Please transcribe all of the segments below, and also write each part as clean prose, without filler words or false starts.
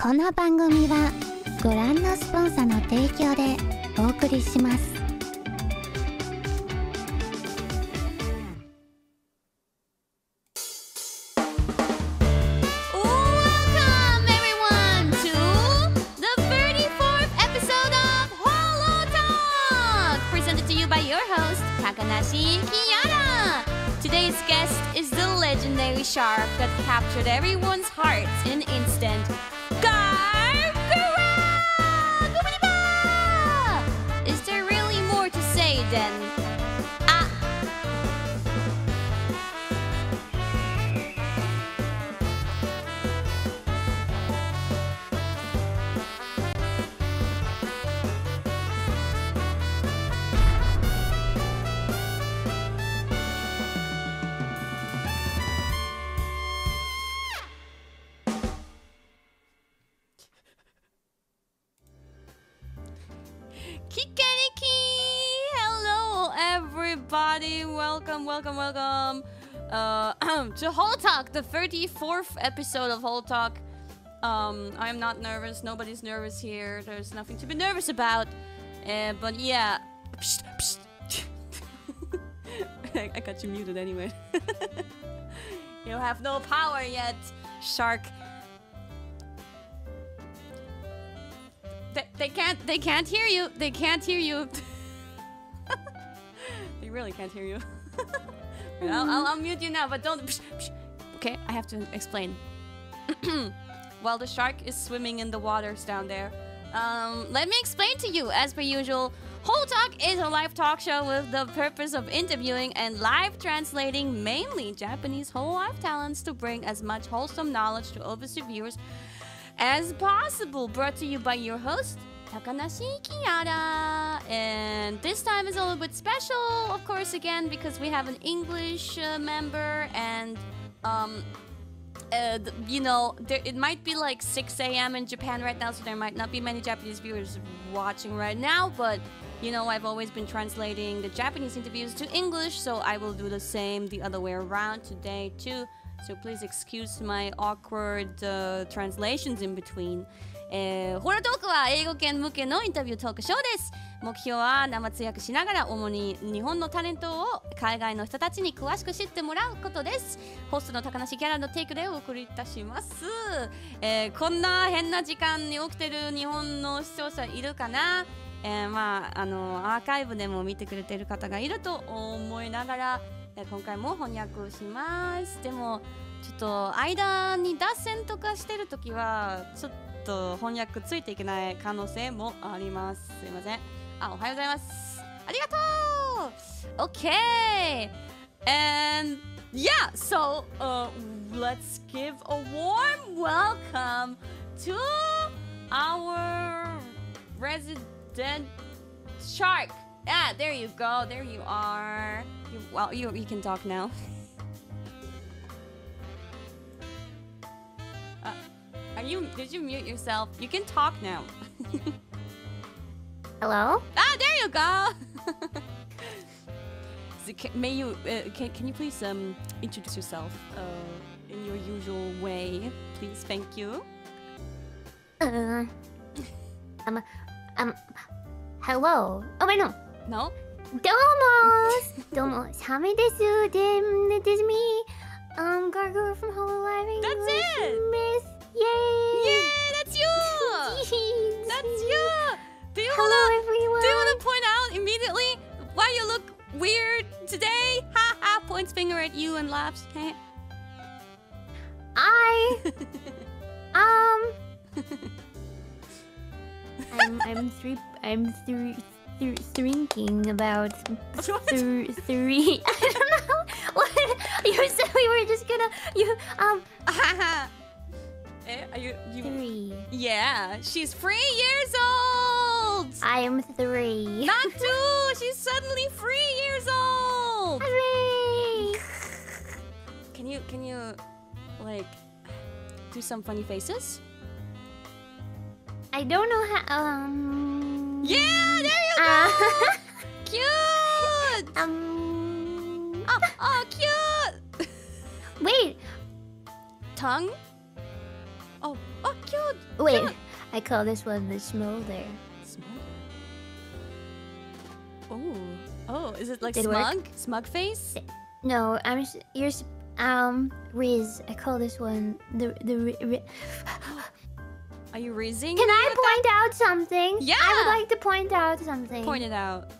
この番組はご覧のスポンサーの提供でお送りします。Welcome everyone to the 34th episode of Holotalk, presented to you by your host Takanashi Kiara. Today's guest is the legendary shark that captured everyone's hearts in an instant. Gawr Gura! Is there really more to say than Hello everybody, welcome to Holotalk, the 34th episode of Holotalk. I'm not nervous, nobody's nervous here, there's nothing to be nervous about, but yeah. I got you muted anyway. You have no power yet, shark. They can't hear you. They can't hear you. They really can't hear you. I'll mute you now, but don't. Okay, I have to explain. While the shark is swimming in the waters down there, let me explain to you. As per usual, Holotalk is a live talk show with the purpose of interviewing and live translating mainly Japanese Hololive talents to bring as much wholesome knowledge to overseas viewers as possible. Brought to you by your host Takanashi Kiara, and this time is a little bit special, of course, again because we have an English member, and you know, it might be like 6 a.m. in Japan right now, so there might not be many Japanese viewers watching right now, but you know, I've always been translating the Japanese interviews to English, so I will do the same the other way around today too. So please excuse my awkward translations in between. ホロトークは英語圏向けのインタビュートークショーです。目標は生通訳しながら主に日本のタレントを海外の人たちに詳しく知ってもらうことです。ホストの高梨キャラのテイクでお送りいたします。こんな変な時間に起きてる日本の視聴者いるかな。まあアーカイブでも見てくれてる方がいると思いながら、今回も翻訳します。でもちょっと間に脱線とかしてるときはちょっと翻訳ついていけない可能性もあります。すいません。おはようございます。ありがとう。Okay. And yeah, so let's give a warm welcome to our resident shark. Ah, there you go. There you are. You can talk now. Did you mute yourself? You can talk now. Hello? Ah, there you go. Can you please introduce yourself in your usual way, please? Thank you. Hello. Oh wait, no. No? どうも、サメです。This is me. Gawr Gura from Hololive English. That's it. Miss. Yay! Yeah, that's you. Jeez. That's you. Hello, everyone. Do you want to point out immediately why you look weird today? Ha ha! Points finger at you and laughs. I'm thinking about three. I don't know what you said. We were just gonna Are you 3. Yeah, she's 3 years old. I am 3. Not 2. She's suddenly 3 years old. Hooray! Can you like do some funny faces? I don't know how. Yeah, there you go. Cute. Oh, cute. Wait. Tongue? Oh, cute. Wait, Cute. I call this one the smolder. Oh, is it like Did it smug? work? Smug face? No, Riz. I call this one the Are you rizzing? Can I point out something? Yeah. I would like to point out something. Point it out.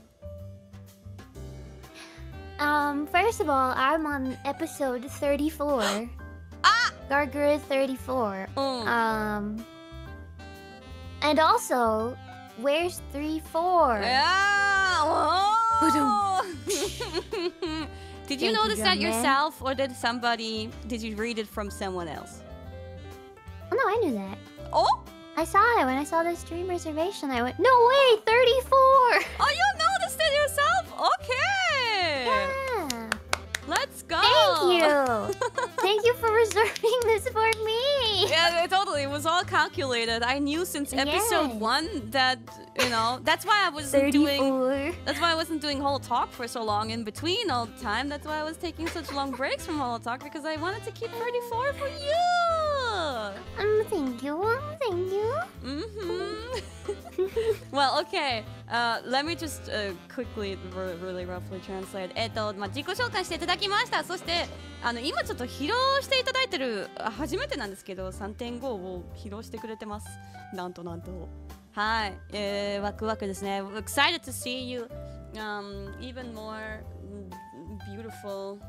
First of all, I'm on episode 34. Gawr Gura 34. And also, where's 3-4? Yeah. Oh. Did you notice that yourself, or did you read it from someone else? Oh no, I knew that. Oh? I saw it when I saw the stream reservation. I went, no way, 34! Oh, you noticed it yourself? Okay. Yeah. Let's go. Thank you. Thank you for reserving this for me. Yeah, totally. It was all calculated. I knew since episode 1 that, that's why I wasn't doing... That's why I wasn't doing Holotalk for so long in between all the time. That's why I was taking such long breaks from Holotalk, because I wanted to keep 34 for you. Thank you. Thank you. Well, okay. Let me just quickly, really roughly translate. 自己紹介していただきました。そして今ちょっと披露していただいてる初めてなんですけど 3.5 を披露してくれてます。なんと。はい、ワクワクですね。Excited to see you even more beautiful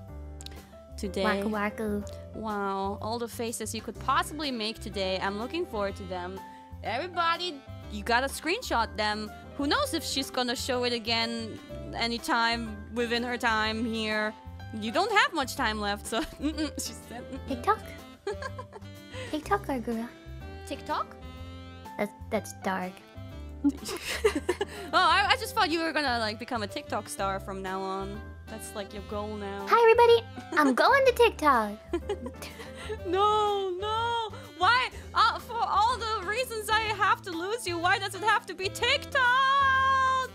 today. Waku waku. Wow, all the faces you could possibly make today. I'm looking forward to them. Everybody, you gotta screenshot them. Who knows if she's gonna show it again anytime within her time here. You don't have much time left, so she said. TikTok? TikTok or Gura? TikTok? That's dark. Oh, I just thought you were gonna become a TikTok star from now on. That's like your goal now. Hi everybody, I'm going to TikTok. No. Why? For all the reasons I have to lose you, why does it have to be TikTok?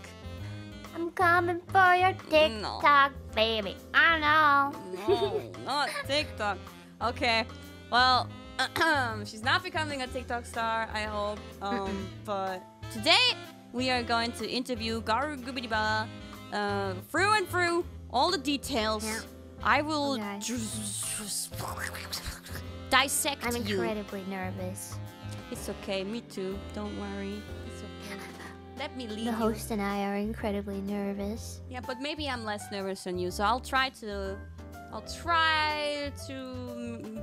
I'm coming for your TikTok, baby. I know. No, not TikTok. Okay, well, she's not becoming a TikTok star, I hope. But today we are going to interview Gawr Gura through and through, all the details. Yeah. I will dissect I'm you. incredibly nervous. It's okay, me too. Don't worry. It's okay. Let me lead The host and I are incredibly nervous. Yeah, but maybe I'm less nervous than you, so I'll try to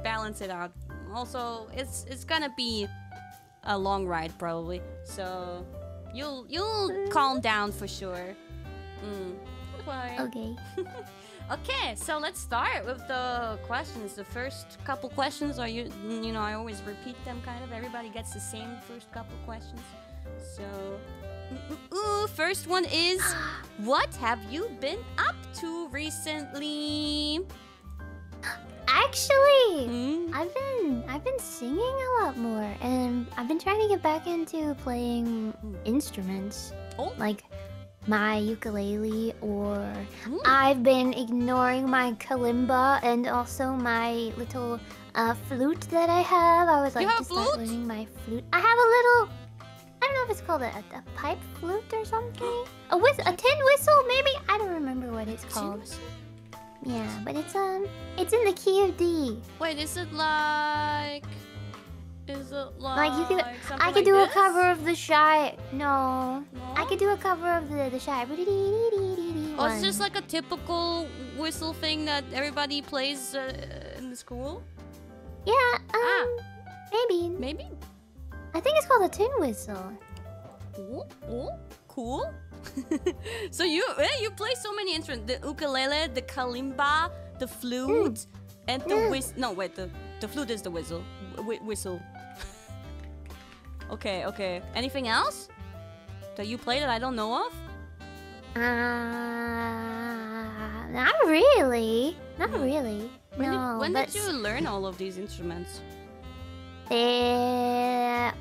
balance it out. Also, it's gonna be a long ride probably, so you'll calm down for sure. Don't worry. Okay. Okay, so let's start with the questions. The first couple questions are I always repeat them kind of. Everybody gets the same first couple questions. So, first one is, what have you been up to recently? Actually, I've been singing a lot more, and I've been trying to get back into playing instruments. Like my ukulele, or I've been ignoring my kalimba and also my little flute that I have. I was like to start learning my flute. I have a little, I don't know if it's called a pipe flute or something. A tin whistle maybe? I don't remember what it's called. Yeah, but it's in the key of D. Wait, is it like you could, I could do a cover of the Shy. No, I could do a cover of the Shy. Oh, it's just like a typical whistle thing that everybody plays in the school. Yeah, maybe. Maybe. I think it's called a tin whistle. Cool. So you play so many instruments: the ukulele, the kalimba, the flute, and the whistle. No, wait, the flute is the whistle. Whistle. Okay. Anything else that you play that I don't know of? Not really. Not really. When did you learn all of these instruments?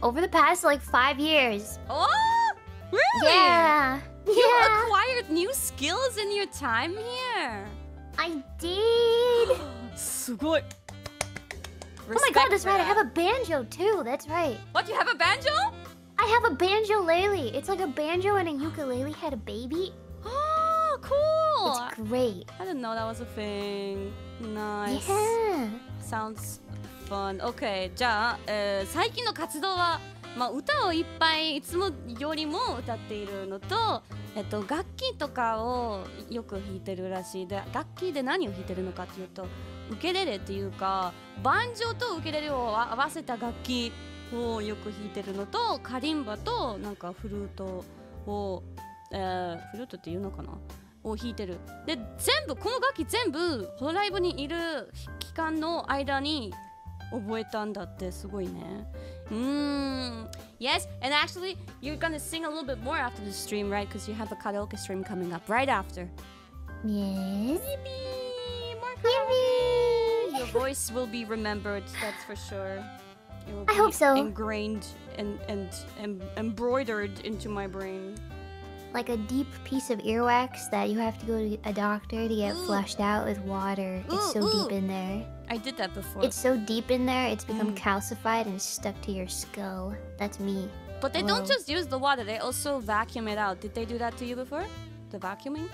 Over the past 5 years. Oh, really? Yeah. You acquired new skills in your time here. I did. すごい. Oh my god, that's right. I have a banjo too. That's right. What? You have a banjo? I have a banjo-lele. It's like a banjo and a ukulele had a baby. Oh, cool. It's great. I didn't know that was a thing. Nice. Yeah. Sounds fun. Okay. じゃあ、最近の活動は、歌をいっぱいいつもよりも歌っているのと、楽器とかをよく弾いてるらしい。で、楽器で何を弾いてるのかっていうと、ウケレレっていうか、バンジョーとウケレレを合わせた楽器をよく弾いてるのと、カリンバとなんかフルートを、フルートっていうのかなを弾いてる。で、この楽器全部ホロライブにいる期間の間に覚えたんだって。すごいね。Yes, and actually you're gonna sing a little bit more after the stream, right? Because you have a karaoke stream coming up right after. Yes. Yippee! More karaoke! Your voice will be remembered, that's for sure. It will be I hope so. Ingrained and embroidered into my brain. Like a deep piece of earwax that you have to go to a doctor to get flushed out with water. It's so deep in there. I did that before. It's so deep in there, it's become calcified and stuck to your skull. That's me. But they don't just use the water, they also vacuum it out. Did they do that to you before? The vacuuming?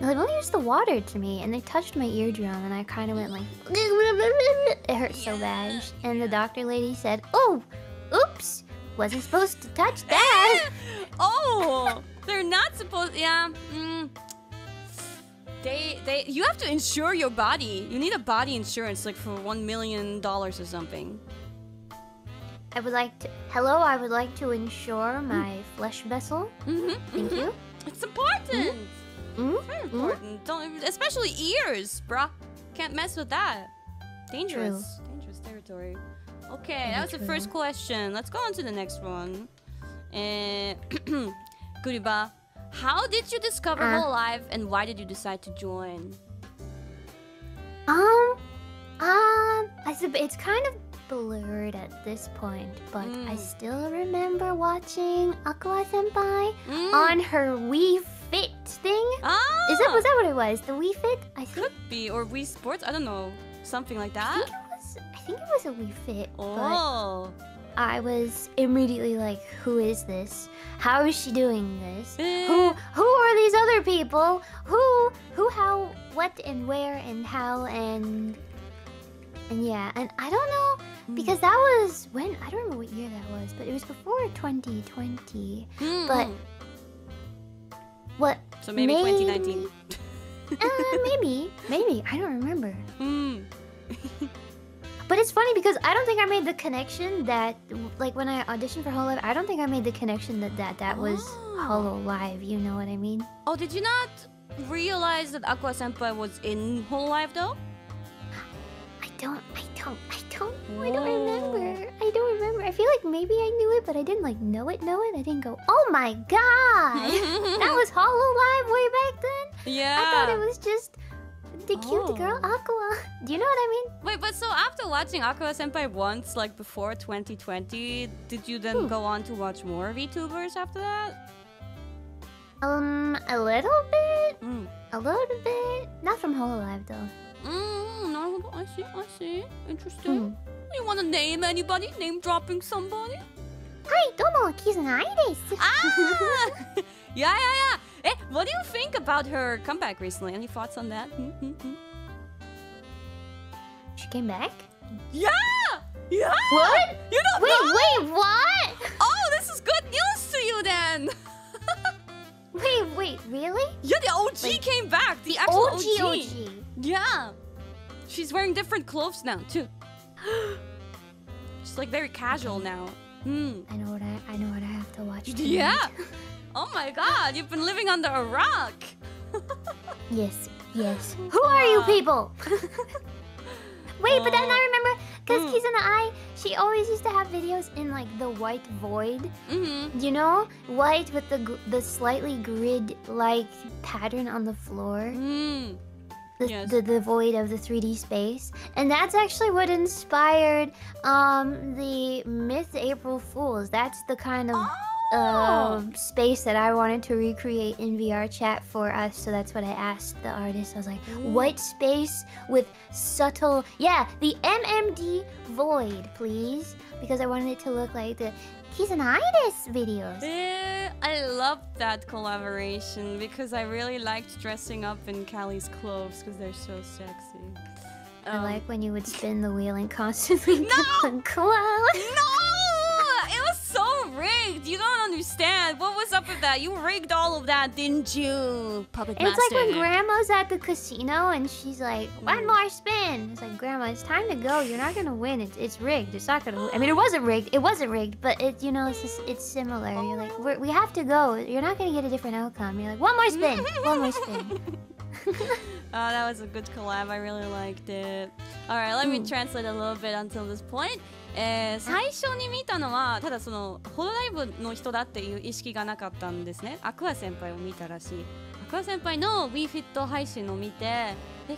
No, they only used the water to me, and they touched my eardrum, and I kind of went like... It hurt so bad. And the doctor lady said, "Oh, oops, wasn't supposed to touch that." Oh, they're not supposed... Yeah. You have to insure your body. You need a body insurance, like for $1 million or something. I would like to insure my flesh vessel. Thank you. It's important. Very important. Don't, especially ears, bruh. Can't mess with that. Dangerous. Dangerous territory. Okay, that was the first question. Let's go on to the next one. Guriba, how did you discover Hololive and why did you decide to join? It's kind of blurred at this point, but I still remember watching Aqua Senpai on her Wii Fit thing. Was that what it was? The Wii Fit? I think. Could be, or Wii Sports. I don't know, something like that. I think it was a Wii Fit. Oh. But I was immediately like, who is this? How is she doing this? Who are these other people? Who, how, what, and where, and how, and yeah, and I don't know, because that was when, I don't remember what year that was, but it was before 2020, but what? So maybe 2019. maybe, I don't remember. But it's funny because I don't think I made the connection that, like when I auditioned for Hololive, I don't think I made the connection that was Hololive, you know what I mean? Oh, did you not realize that Aqua Senpai was in Hololive though? I don't remember. I feel like maybe I knew it, but I didn't like know it. I didn't go, oh my god! That was Hololive way back then? Yeah. I thought it was just the cute girl Aqua. Do you know what I mean? Wait, but so after watching Aqua Senpai once, like before 2020, did you then go on to watch more VTubers after that? A little bit. Not from Hololive though. No, I see. Interesting. You want to name anybody? Name dropping somebody? Hi, domo, Kizuna desu. Yeah. What do you think about her comeback recently? Any thoughts on that? She came back? Yeah! What? You don't know? Wait, what? Oh, this is good news to you then! Wait, really? Yeah, the OG came back! The actual OG. Yeah! She's wearing different clothes now, too. She's like very casual now. I know what I have to watch tonight. Yeah! Oh my god, you've been living under a rock! Yes. Who are you people? Wait, but then I remember, because Kizuna she always used to have videos in like the white void. You know? White with the slightly grid-like pattern on the floor. The void of the 3D space. And that's actually what inspired the myth April Fools. That's the kind of space that I wanted to recreate in VR chat for us. So that's what I asked the artist. I was like, what space with subtle... Yeah, the MMD void, please. Because I wanted it to look like the Kizunaides videos. I love that collaboration because I really liked dressing up in Callie's clothes because they're so sexy. I like when you would spin the wheel and constantly No! the clown. No! It was so rigged. You don't understand. What was up with that? You rigged all of that, didn't you, puppet master? It's like when Grandma's at the casino and she's like, one more spin. It's like, Grandma, it's time to go. You're not gonna win. It's rigged. It's not gonna. I mean, it wasn't rigged. It wasn't rigged, but it, you know, it's similar. You're like, we have to go. You're not gonna get a different outcome. You're like, one more spin. One more spin. Oh, that was a good collab. I really liked it. Alright, let me translate a little bit until this point. 最初に見たのはただそのホロライブの人だっていう意識がなかったんですね。アクア先輩を見たらしい。アクア先輩の WeFit 配信を見て、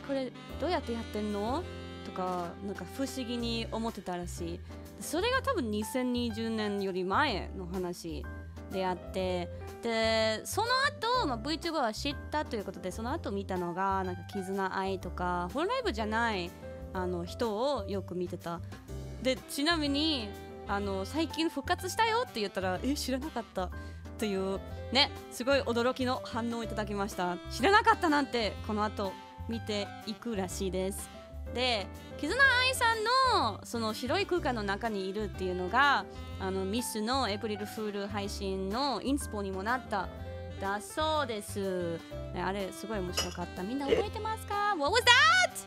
これどうやってやってんのとかなんか不思議に思ってたらしい。それが多分2020年より前の話であって、でその後、VTuber は知ったということで、その後見たのがなんか絆愛とかホロライブじゃない人をよく見てた。でちなみに最近復活したよって言ったら知らなかったというね、すごい驚きの反応をいただきました。知らなかったなんてこの後見ていくらしいです。で絆愛さんのその白い空間の中にいるっていうのがミスのエイプリルフール配信のインスポにもなっただそうです。ね、あれすごい面白かった。みんな覚えてますか？ What was that?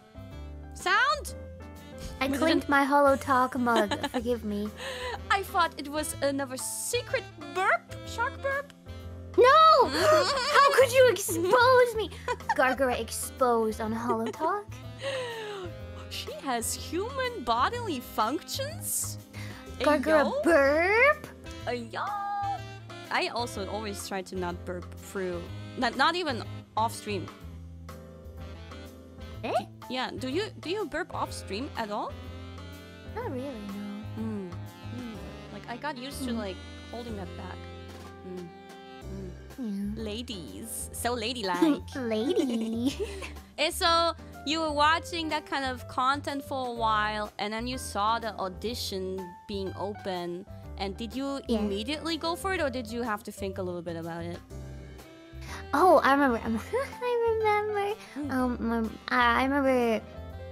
Sound? I clinked my Holotalk mug. Forgive me. I thought it was another secret burp? Shark burp? No! How could you expose me? Gawr Gura exposed on Holotalk? She has human bodily functions? Gawr Gura burp? Yeah. I also always try to not burp through, not even off stream. Yeah, do you burp off stream at all? Not really, no. Like I got used to like holding that back. Yeah. Ladies, so ladylike. Lady. So you were watching that kind of content for a while, and then you saw the audition being open. And did you immediately go for it, or did you have to think a little bit about it? Oh, I remember. I remember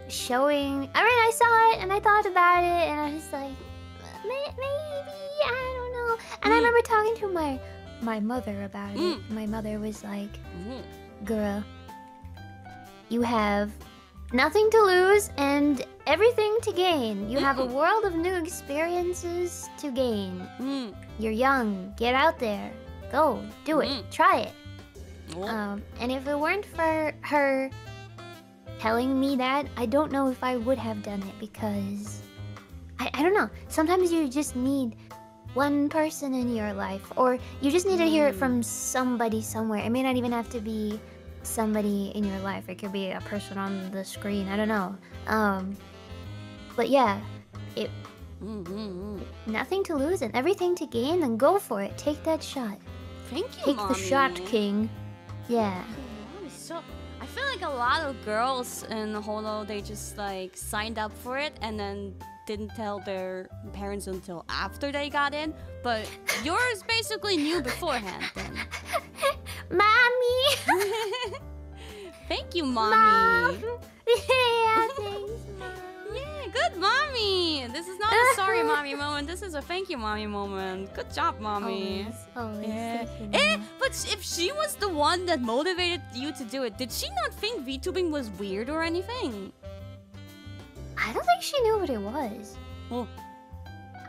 showing. I mean, I saw it and I thought about it, and I was like, maybe I don't know. And I remember talking to my mother about it. My mother was like, "Gura, you have nothing to lose and everything to gain. You have a world of new experiences to gain. You're young. Get out there. Go. Do it. Try it." And if it weren't for her telling me that, I don't know if I would have done it, because I don't know. Sometimes you just need one person in your life, or you just need to hear it from somebody somewhere. It may not even have to be somebody in your life. It could be a person on the screen. I don't know. But yeah, nothing to lose and everything to gain, then go for it. Take that shot. Thank you, Take Mommy. the shot, King. Yeah. So I feel like a lot of girls in Holo, they just like signed up for it and then didn't tell their parents until after they got in. But yours basically knew beforehand then. Mommy! Thank you, Mommy. Mom. Yeah, thanks, Mom. Yeah, good, Mommy. This is not a sorry, Mommy moment. This is a thank you, Mommy moment. Good job, Mommy. Always. Yeah. But if she was the one that motivated you to do it, did she not think VTubing was weird or anything? I don't think she knew what it was. Oh.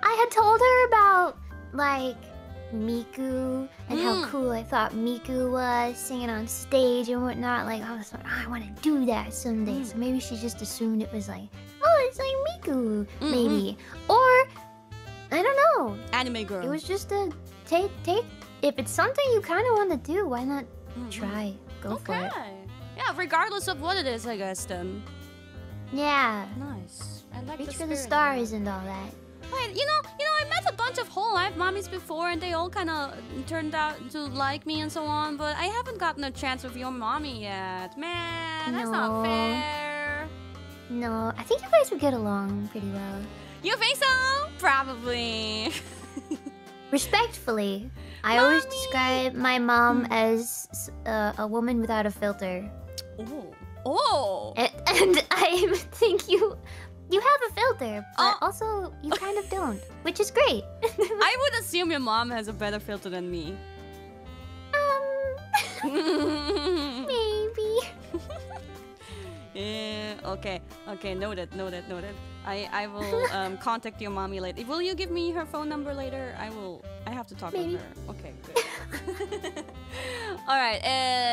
I had told her about, like, Miku and how cool I thought Miku was singing on stage and whatnot. Like, I was like, I want to do that someday. So maybe she just assumed it was like, oh, it's like Miku, maybe. Or, I don't know. Anime girl. It was just a take. If it's something you kind of want to do, why not try? Go for it. Yeah, regardless of what it is, I guess then. Yeah. Nice. I like Reach the for the spirit stars and all that. Right, I met a bunch of Hololive mommies before, and they all kind of turned out to like me and so on. But I haven't gotten a chance with your mommy yet. Man, that's not fair. No, I think you guys would get along pretty well. You think so? Probably. Respectfully, I always describe my mom as a woman without a filter. Oh. And I think you have a filter, but also you kind of don't, which is great. I would assume your mom has a better filter than me. Maybe. Okay, noted. I will contact your mommy later. Will you give me her phone number later? I have to talk with her. Okay, good. Alright,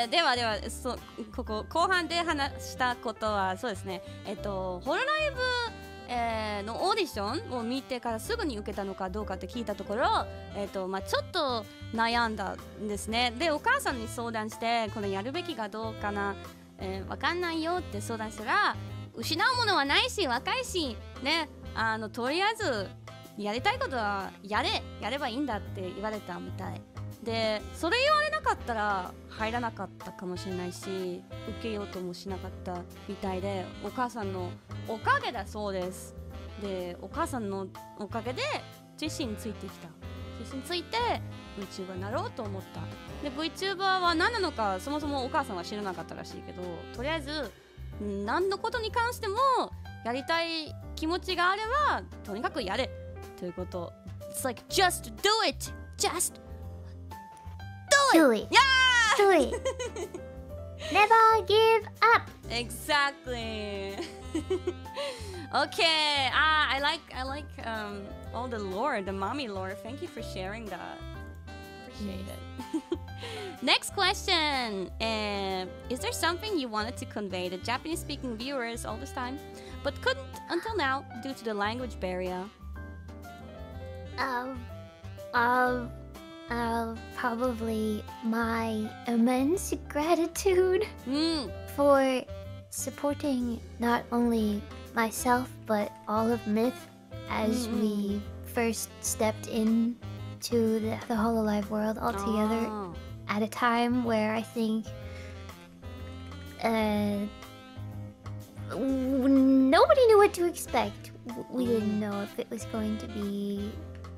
ではここ後半で話したことはそうですね。ホロライブのオーディションを見てからすぐに受けたのかどうかって聞いたところ、ちょっと悩んだんですね。で、お母さんに相談してこれやるべきかどうかな、わかんないよって相談したら、失うものはないし若いしね、とりあえずやりたいことはやればいいんだって言われたみたいで、それ言われなかったら入らなかったかもしれないし、受けようともしなかったみたいで、お母さんのおかげだそうです。で、お母さんのおかげで自信ついてきた。自信ついて VTuber になろうと思った。で、VTuber は何なのかそもそもお母さんは知らなかったらしいけど、とりあえず何のことに関してもやりたい気持ちがあればとにかくやれということ。It's like just do it, just do it. Yeah, do it. Never give up. Exactly. Okay. I like all the lore, the mommy lore. Thank you for sharing that. Appreciate it. Next question. Is there something you wanted to convey to Japanese-speaking viewers all this time, but couldn't until now due to the language barrier? Probably my immense gratitude for supporting not only myself but all of Myth as we first stepped into the Hololive world altogether at a time where I think nobody knew what to expect. We didn't know if it was going to be,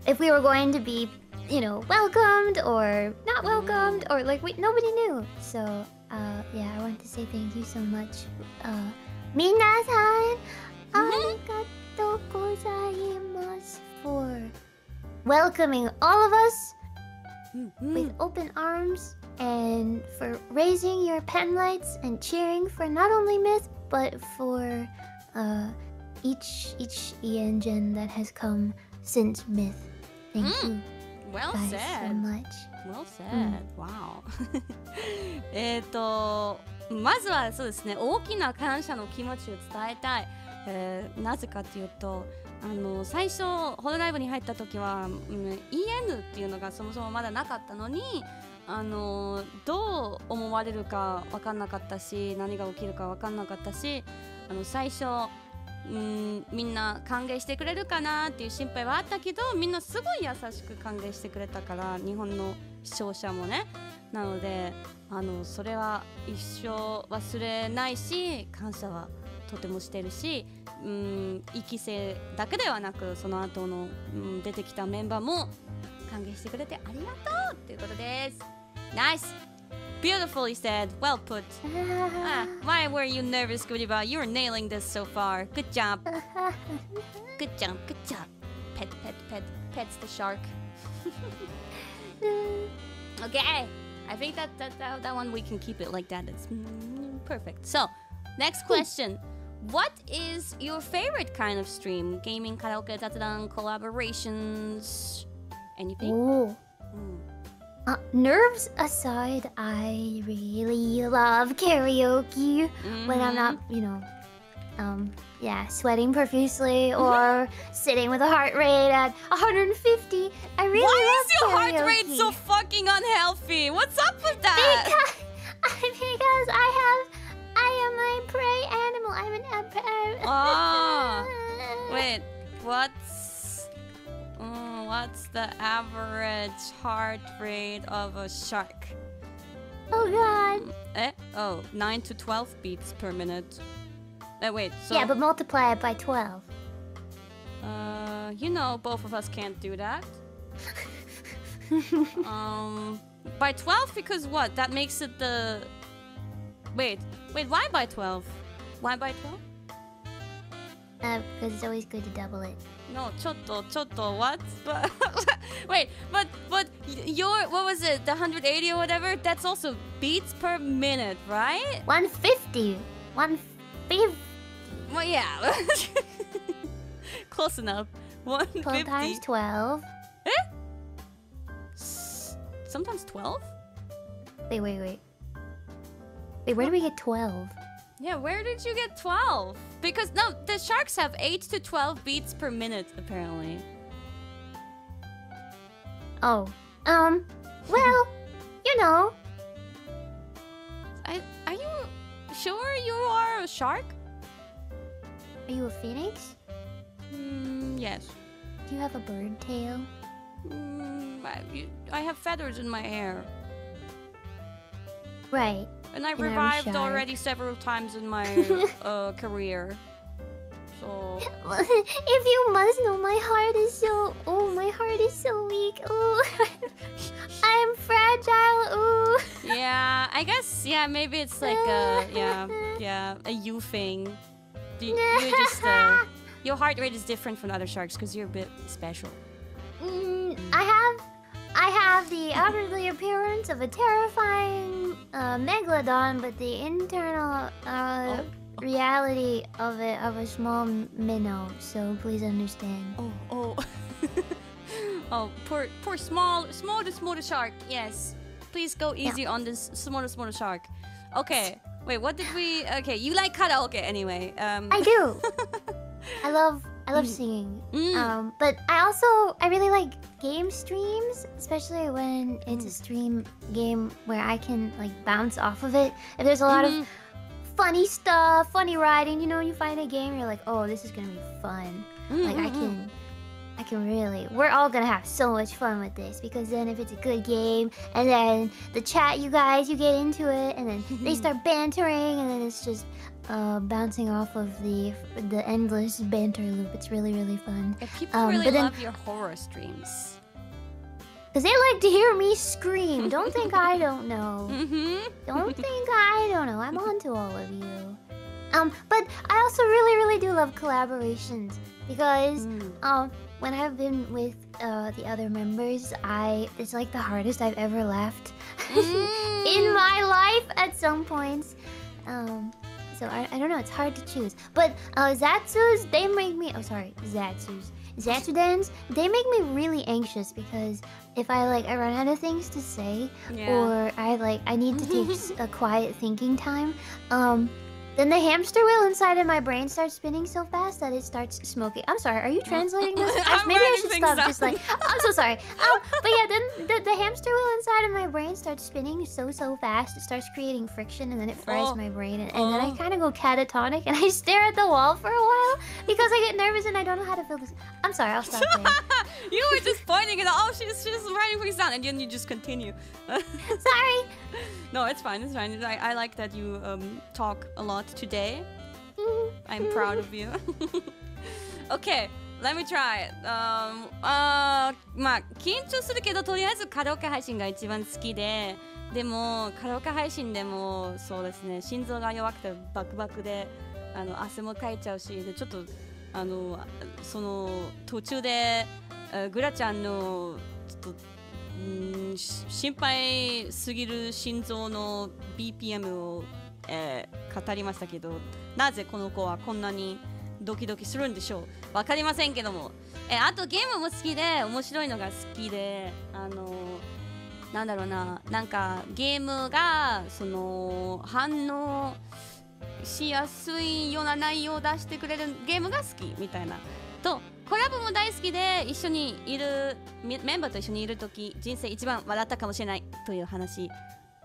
if we were going to be, welcomed or not welcomed, or nobody knew. So yeah, I want to say thank you so much. 皆さんありがとうございます for welcoming all of us with open arms and for raising your pen lights and cheering for not only Myth but for each engine that has come since Myth. Thank you. Well guys said. so much. Well said. Wow. まずはそうですね、大きな感謝の気持ちを伝えたい。なぜかというと、最初ホロライブに入った時は、EN っていうのがそもそもまだなかったのに、どう思われるか分かんなかったし、何が起きるか分かんなかったし、最初みんな歓迎してくれるかなっていう心配はあったけど、みんなすごい優しく歓迎してくれたから、日本の視聴者もね。なのでそれは一生忘れないし、感謝はとてもしてるし、1期生だけではなくその後の、出てきたメンバーも歓迎してくれてありがとうということです。Nice! Beautifully said. Well put. Why were you nervous, Gura? You're nailing this so far. Good job. Good job. Good job. Pet. Pet's the shark. Okay. I think that one we can keep it like that. It's perfect. So, next question. What is your favorite kind of stream? Gaming, karaoke, tatsudan, collaborations? Anything? Nerves aside, I really love karaoke when I'm not, sweating profusely or sitting with a heart rate at 150. I really love karaoke. Why is your heart rate so fucking unhealthy? What's up with that? Because I am a prey animal. I'm an wait, what's what's the average heart rate of a shark? Oh god. 9 to 12 beats per minute. Wait, so... Yeah, but multiply it by 12. You know, both of us can't do that. By 12, because what? That makes it the... Wait, why by 12? Why by 12? Because it's always good to double it. No, chotto, what? Wait, but your, what was it, the 180 or whatever? That's also beats per minute, right? 150. 150. Well, yeah. Close enough. 150. 12 times 12. Eh? Sometimes 12? Wait. Wait, where do we get 12? Yeah, where did you get 12? Because, no, the sharks have 8 to 12 beats per minute, apparently. Oh. Well, you know. Are you sure you are a shark? Are you a phoenix? Yes. Do you have a bird tail? I have feathers in my hair. Right. And I've revived already several times in my career. So... If you must know, my heart is so weak. Oh, I am fragile. Oh. Yeah, I guess, yeah, maybe it's like a you thing. You just, your heart rate is different from other sharks because you're a bit special. I have the outwardly appearance of a terrifying megalodon, but the internal reality of a small minnow. So please understand. Oh, poor small shark. Yes, please go easy on this smaller shark. Okay, wait, what did we? Okay, you like karaoke anyway. I do. I love singing. But I really like game streams, especially when it's a stream game where I can like bounce off of it. If there's a lot of funny stuff, funny writing, you know, you find a game, you're like, oh, this is gonna be fun. Like I can really, we're all gonna have so much fun with this, because then if it's a good game, and then the chat, you guys, you get into it, and then they start bantering, and then it's just bouncing off of the endless banter loop. It's really, really fun. Yeah, people really love your horror streams. Because they like to hear me scream. Don't think I don't know. Don't think I don't know. I'm on to all of you. But I also really, really do love collaborations. Because when I've been with the other members, it's like the hardest I've ever laughed in my life at some points. So I don't know, it's hard to choose. But Zatsus, they make me... Oh, sorry, Zatsudans, they make me really anxious, because if I run out of things to say, or I need to take a quiet thinking time, then the hamster wheel inside of my brain starts spinning so fast that it starts smoking. I'm sorry, are you translating this? Maybe I should stop just I'm so sorry. But yeah, then the hamster wheel inside of my brain starts spinning so fast, it starts creating friction, and then it fries my brain, and then I kind of go catatonic, and I stare at the wall for a while, because I get nervous and I don't know how to feel this. I'm sorry, I'll stop there. You were just pointing it out. Oh, she's writing things down, and then you just continue. Sorry. No, it's fine, it's fine. I like that you talk a lot today. I'm proud of you. Okay, let me try it. まあ緊張するけど、とりあえずカラオケ配信が一番好きで、でもカラオケ配信でもそうですね、心臓が弱くてバクバクで汗もかいちゃうし、でちょっとその途中でグラちゃんのちょっと心配すぎる心臓の BPM を、語りましたけど、なぜこの子はこんなにドキドキするんでしょう。わかりませんけども、あとゲームも好きで面白いのが好きで、なんだろうな、なんかゲームがその反応しやすいような内容を出してくれるゲームが好きみたいな。とコラボも大好きで、一緒にいるメンバーと一緒にいるとき、人生一番笑ったかもしれないという話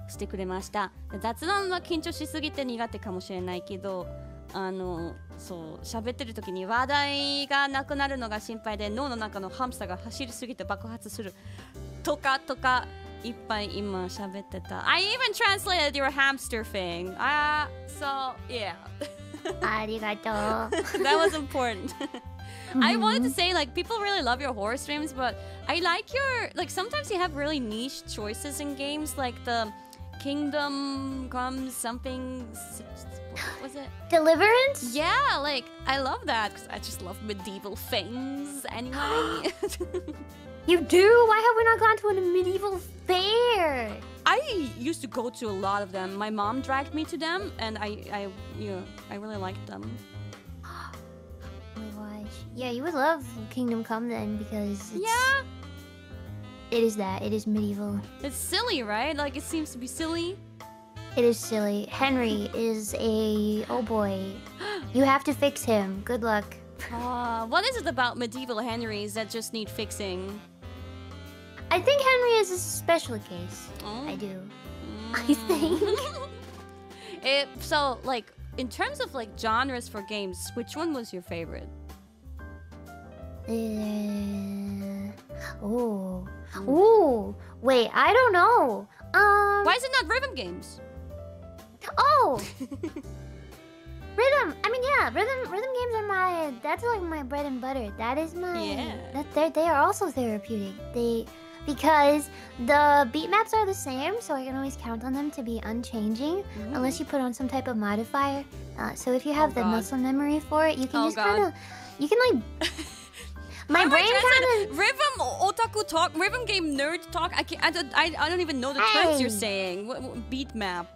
してくれました。雑談は緊張しすぎて苦手かもしれないけど、そう喋ってる時に話題がなくなるのが心配で脳の中のハムスターが走りすぎて爆発するとかいっぱい今喋ってた。I even translated your hamster thing. So yeah. ありがとう。That was important. I wanted to say like people really love your horror streams, but I like your like sometimes you have really niche choices in games like the Kingdom Comes something. What was it? Deliverance? Yeah, like I love that because I just love medieval things anyway. You do? Why have we not gone to a medieval fair? I used to go to a lot of them. My mom dragged me to them, and I really liked them. Oh my gosh. Yeah, you would love Kingdom Come then because it's, it is that. It is medieval. It's silly, right? Like it seems to be silly. It is silly. Henry is a... Oh boy. You have to fix him. Good luck. What is it about medieval Henrys that just need fixing? I think Henry is a special case. I do. I think. So, like, in terms of like genres for games, which one was your favorite? Ooh. Wait, I don't know. Why is it not rhythm games? Oh! Rhythm! I mean, yeah, rhythm games are my... That's like my bread and butter. That is my... Yeah. They are also therapeutic. Because the beat maps are the same, so I can always count on them to be unchanging, unless you put on some type of modifier. So if you have the muscle memory for it, you can just kind of... You can like... My brain kind of... Rhythm otaku talk, rhythm game nerd talk. I don't even know the terms you're saying. What beat map?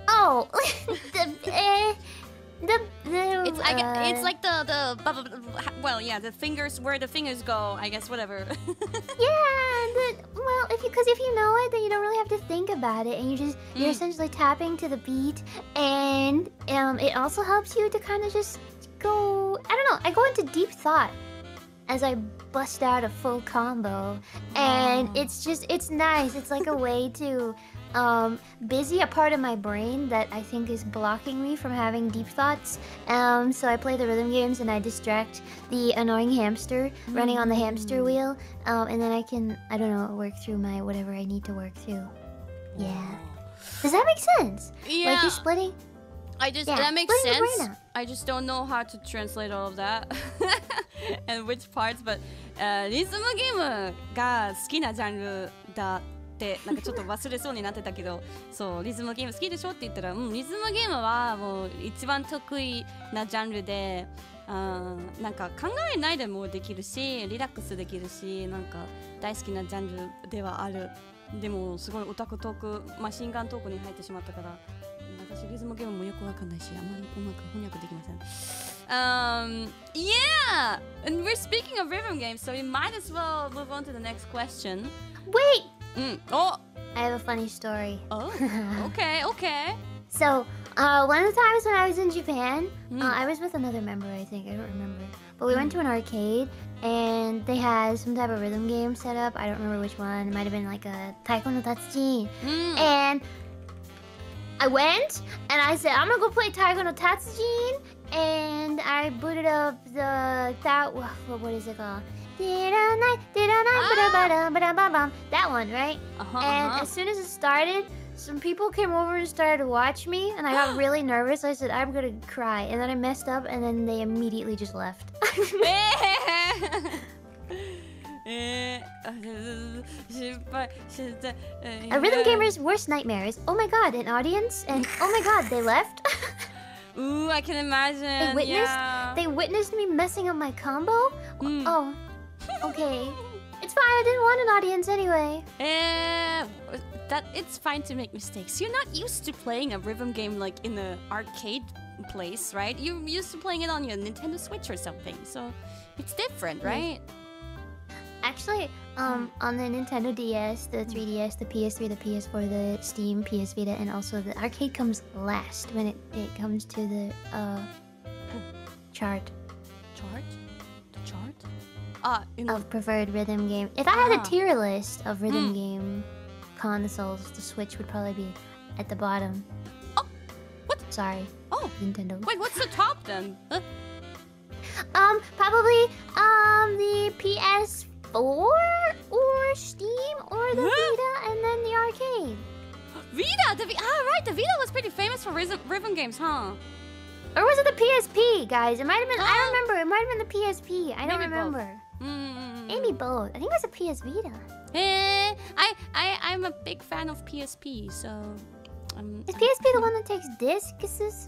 Oh, it's like the well, yeah, the fingers where the fingers go, I guess, whatever. Well, if you know it, then you don't really have to think about it, and you're essentially tapping to the beat, and it also helps you to kind of just go. I don't know. I go into deep thought as I bust out a full combo, and it's nice. It's like a way to busy a part of my brain that I think is blocking me from having deep thoughts. So I play the rhythm games and I distract the annoying hamster running on the hamster wheel, and then I can, I don't know, work through my whatever I need to work through. Yeah. Does that make sense? Yeah. Like you're splitting? That makes sense. I just don't know how to translate all of that and which parts, but リズムゲームが好きなジャンルだってなんかちょっと忘れそうになってたけど、そうリズムゲーム好きでしょって言ったら、リズムゲームはもう一番得意なジャンルで、なんか考えないでもできるし、リラックスできるし、なんか大好きなジャンルではある。でもすごいオタクトーク、マシンガントークに入ってしまったから。私リズムゲームもよくわかんないし、あまりうまく翻訳できません。Yeah! And we're speaking of rhythm games, so we might as well move on to the next question. Wait! Oh! I have a funny story. Oh, okay. So, one of the times when I was in Japan, I was with another member, I think. I don't remember. But we went to an arcade, and they had some type of rhythm game set up. I don't remember which one. It might have been like a Taiko no Tatsujin. And I went, and I said, I'm gonna go play Taiko no Tatsujin. And I booted up what is it called? That one, right? And as soon as it started, some people came over and started to watch me, and I got really nervous. I said, I'm gonna cry. And then I messed up, and then they immediately just left. Rhythm gamers' worst nightmares. Oh my god, an audience, and oh my god, they left. Ooh, I can imagine. They witnessed me messing up my combo. Oh, okay. It's fine. I didn't want an audience anyway. It's fine to make mistakes. You're not used to playing a rhythm game like in the arcade place, right? You're used to playing it on your Nintendo Switch or something, so it's different, right? Actually, on the Nintendo DS, the 3DS, the PS3, the PS4, the Steam, PS Vita, and also the arcade comes last when it comes to the chart. The chart? Of preferred rhythm game. If I had a tier list of rhythm game consoles, the Switch would probably be at the bottom. Oh, what? Sorry. Oh, Nintendo. Wait, what's the top then? Probably the PS4 or Steam or the Vita, and then the arcade. Vita! Right, the Vita was pretty famous for rhythm games, huh? Or was it the PSP, guys? It might have been. I don't remember. It might have been the PSP. I don't remember. Maybe both. I think it was a PS Vita. I'm a big fan of PSP, so. Is PSP the one that takes discs?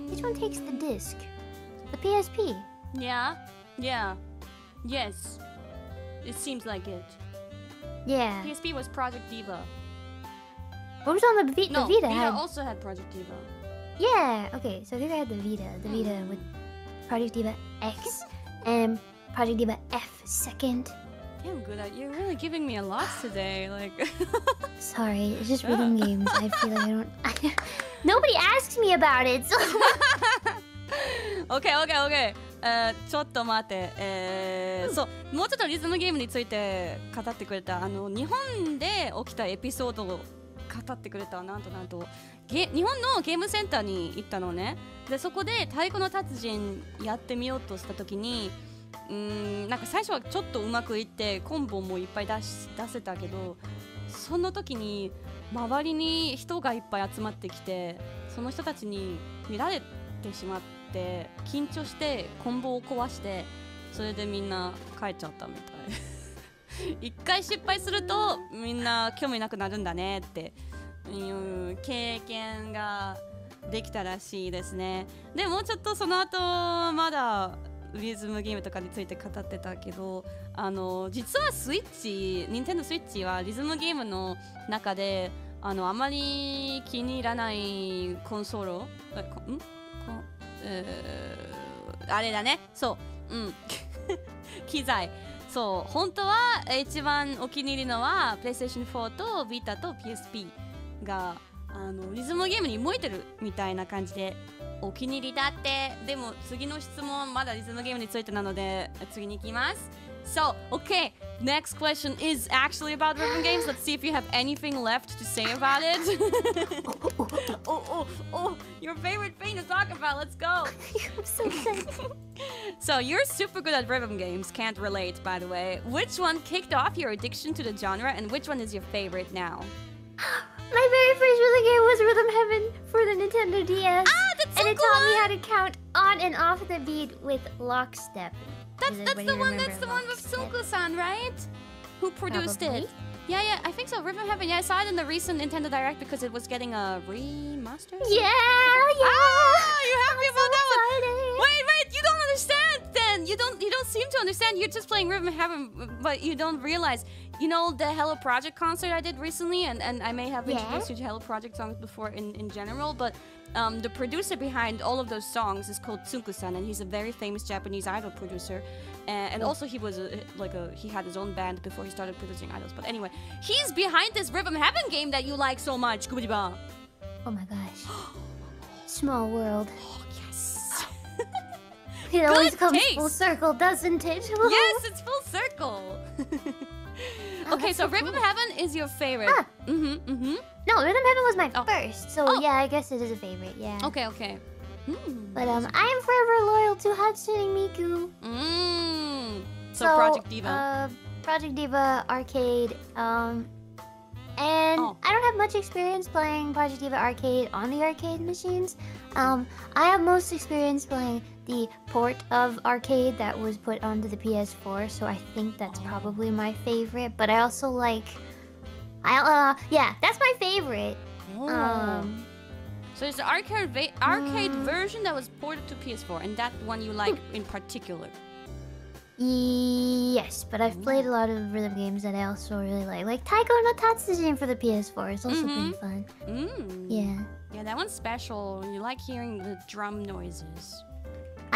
Which one takes the disc? The PSP. Yeah. Yes. It seems like it. Yeah. PSP was Project Diva. What was on the Vita? No, the Vita also had Project Diva. Yeah. Okay. So Vita had the Vita. The Vita with Project Diva X and Project Diva F second. Damn, Gura, you're really giving me a lot today. Like. Sorry, it's just rhythm games. I feel like I don't. Nobody asks me about it. So. Okay. ちょっと待って、そうもうちょっとリズムゲームについて語ってくれた日本で起きたエピソードを語ってくれたなんと日本のゲームセンターに行ったのね。でそこで太鼓の達人やってみようとした時になんか最初はちょっとうまくいってコンボもいっぱい出せたけどその時に周りに人がいっぱい集まってきてその人たちに見られてしまって緊張してコンボを壊してそれでみんな帰っちゃったみたい一回失敗するとみんな興味なくなるんだねっていう経験ができたらしいですね。でもうちょっとその後まだリズムゲームとかについて語ってたけど実は任天堂スイッチはリズムゲームの中であまり気に入らないコンソールあれだねそう機材そう本当は一番お気に入りのは PlayStation 4と Vita と PSP がリズムゲームに向いてるみたいな感じでお気に入りだってでも次の質問まだリズムゲームについてなので次に行きます So, okay, next question is actually about rhythm games. Let's see if you have anything left to say about it. Oh, your favorite thing to talk about. Let's go. I'm so excited. So, you're super good at rhythm games. Can't relate, by the way. Which one kicked off your addiction to the genre and which one is your favorite now? My very first rhythm game was Rhythm Heaven for the Nintendo DS. That's so and it taught me how to count on and off the beat with lockstep. That's the one with Sunku-san, right? Who produced it? Yeah, I think so. Rhythm Heaven. Yeah, I saw it in the recent Nintendo Direct because it was getting a remaster. Yeah. You're happy about that one? Wait, you don't understand then. You don't seem to understand. You're just playing Rhythm Heaven, but you don't realize. You know the Hello Project concert I did recently, and I may have introduced you to Hello Project songs before in general, but the producer behind all of those songs is called Tsunku-san, and he's a very famous Japanese idol producer. And also he was he had his own band before he started producing idols. But anyway, he's behind this Rhythm Heaven game that you like so much. Oh my gosh. Small world. Oh, yes. It always comes full circle, doesn't it? Yes, it's full circle. Okay, so Rhythm Heaven is your favorite. No, Rhythm Heaven was my first. So yeah, I guess it is a favorite, yeah. Okay. But I am forever loyal to Hatsune Miku. So Project Diva. Project Diva Arcade. And I don't have much experience playing Project Diva Arcade on the arcade machines. I have most experience playing the port of Arcade that was put onto the PS4, so I think that's probably my favorite. But I also like, yeah, that's my favorite. So it's the arcade version that was ported to PS4, and that one you like in particular. Yes, but I've played a lot of rhythm games that I also really like Taiko no Tatsujin for the PS4. It's also pretty fun. Yeah, that one's special. You like hearing the drum noises.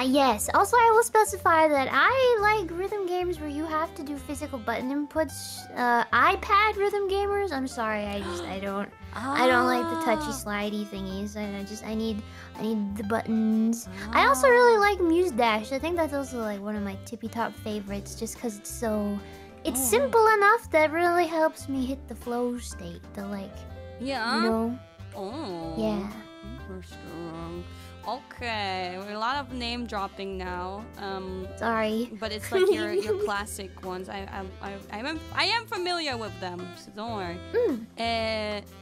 Yes. Also, I will specify that I like rhythm games where you have to do physical button inputs. iPad rhythm gamers. I'm sorry, I don't like the touchy slidey thingies. I need the buttons. I also really like Muse Dash. I think that's also like one of my tippy top favorites, just because it's simple enough that really helps me hit the flow state. Yeah. You know? Oh. Yeah. Interesting. Okay, a lot of name dropping now. Sorry. But it's like your classic ones. I am familiar with them, so don't worry.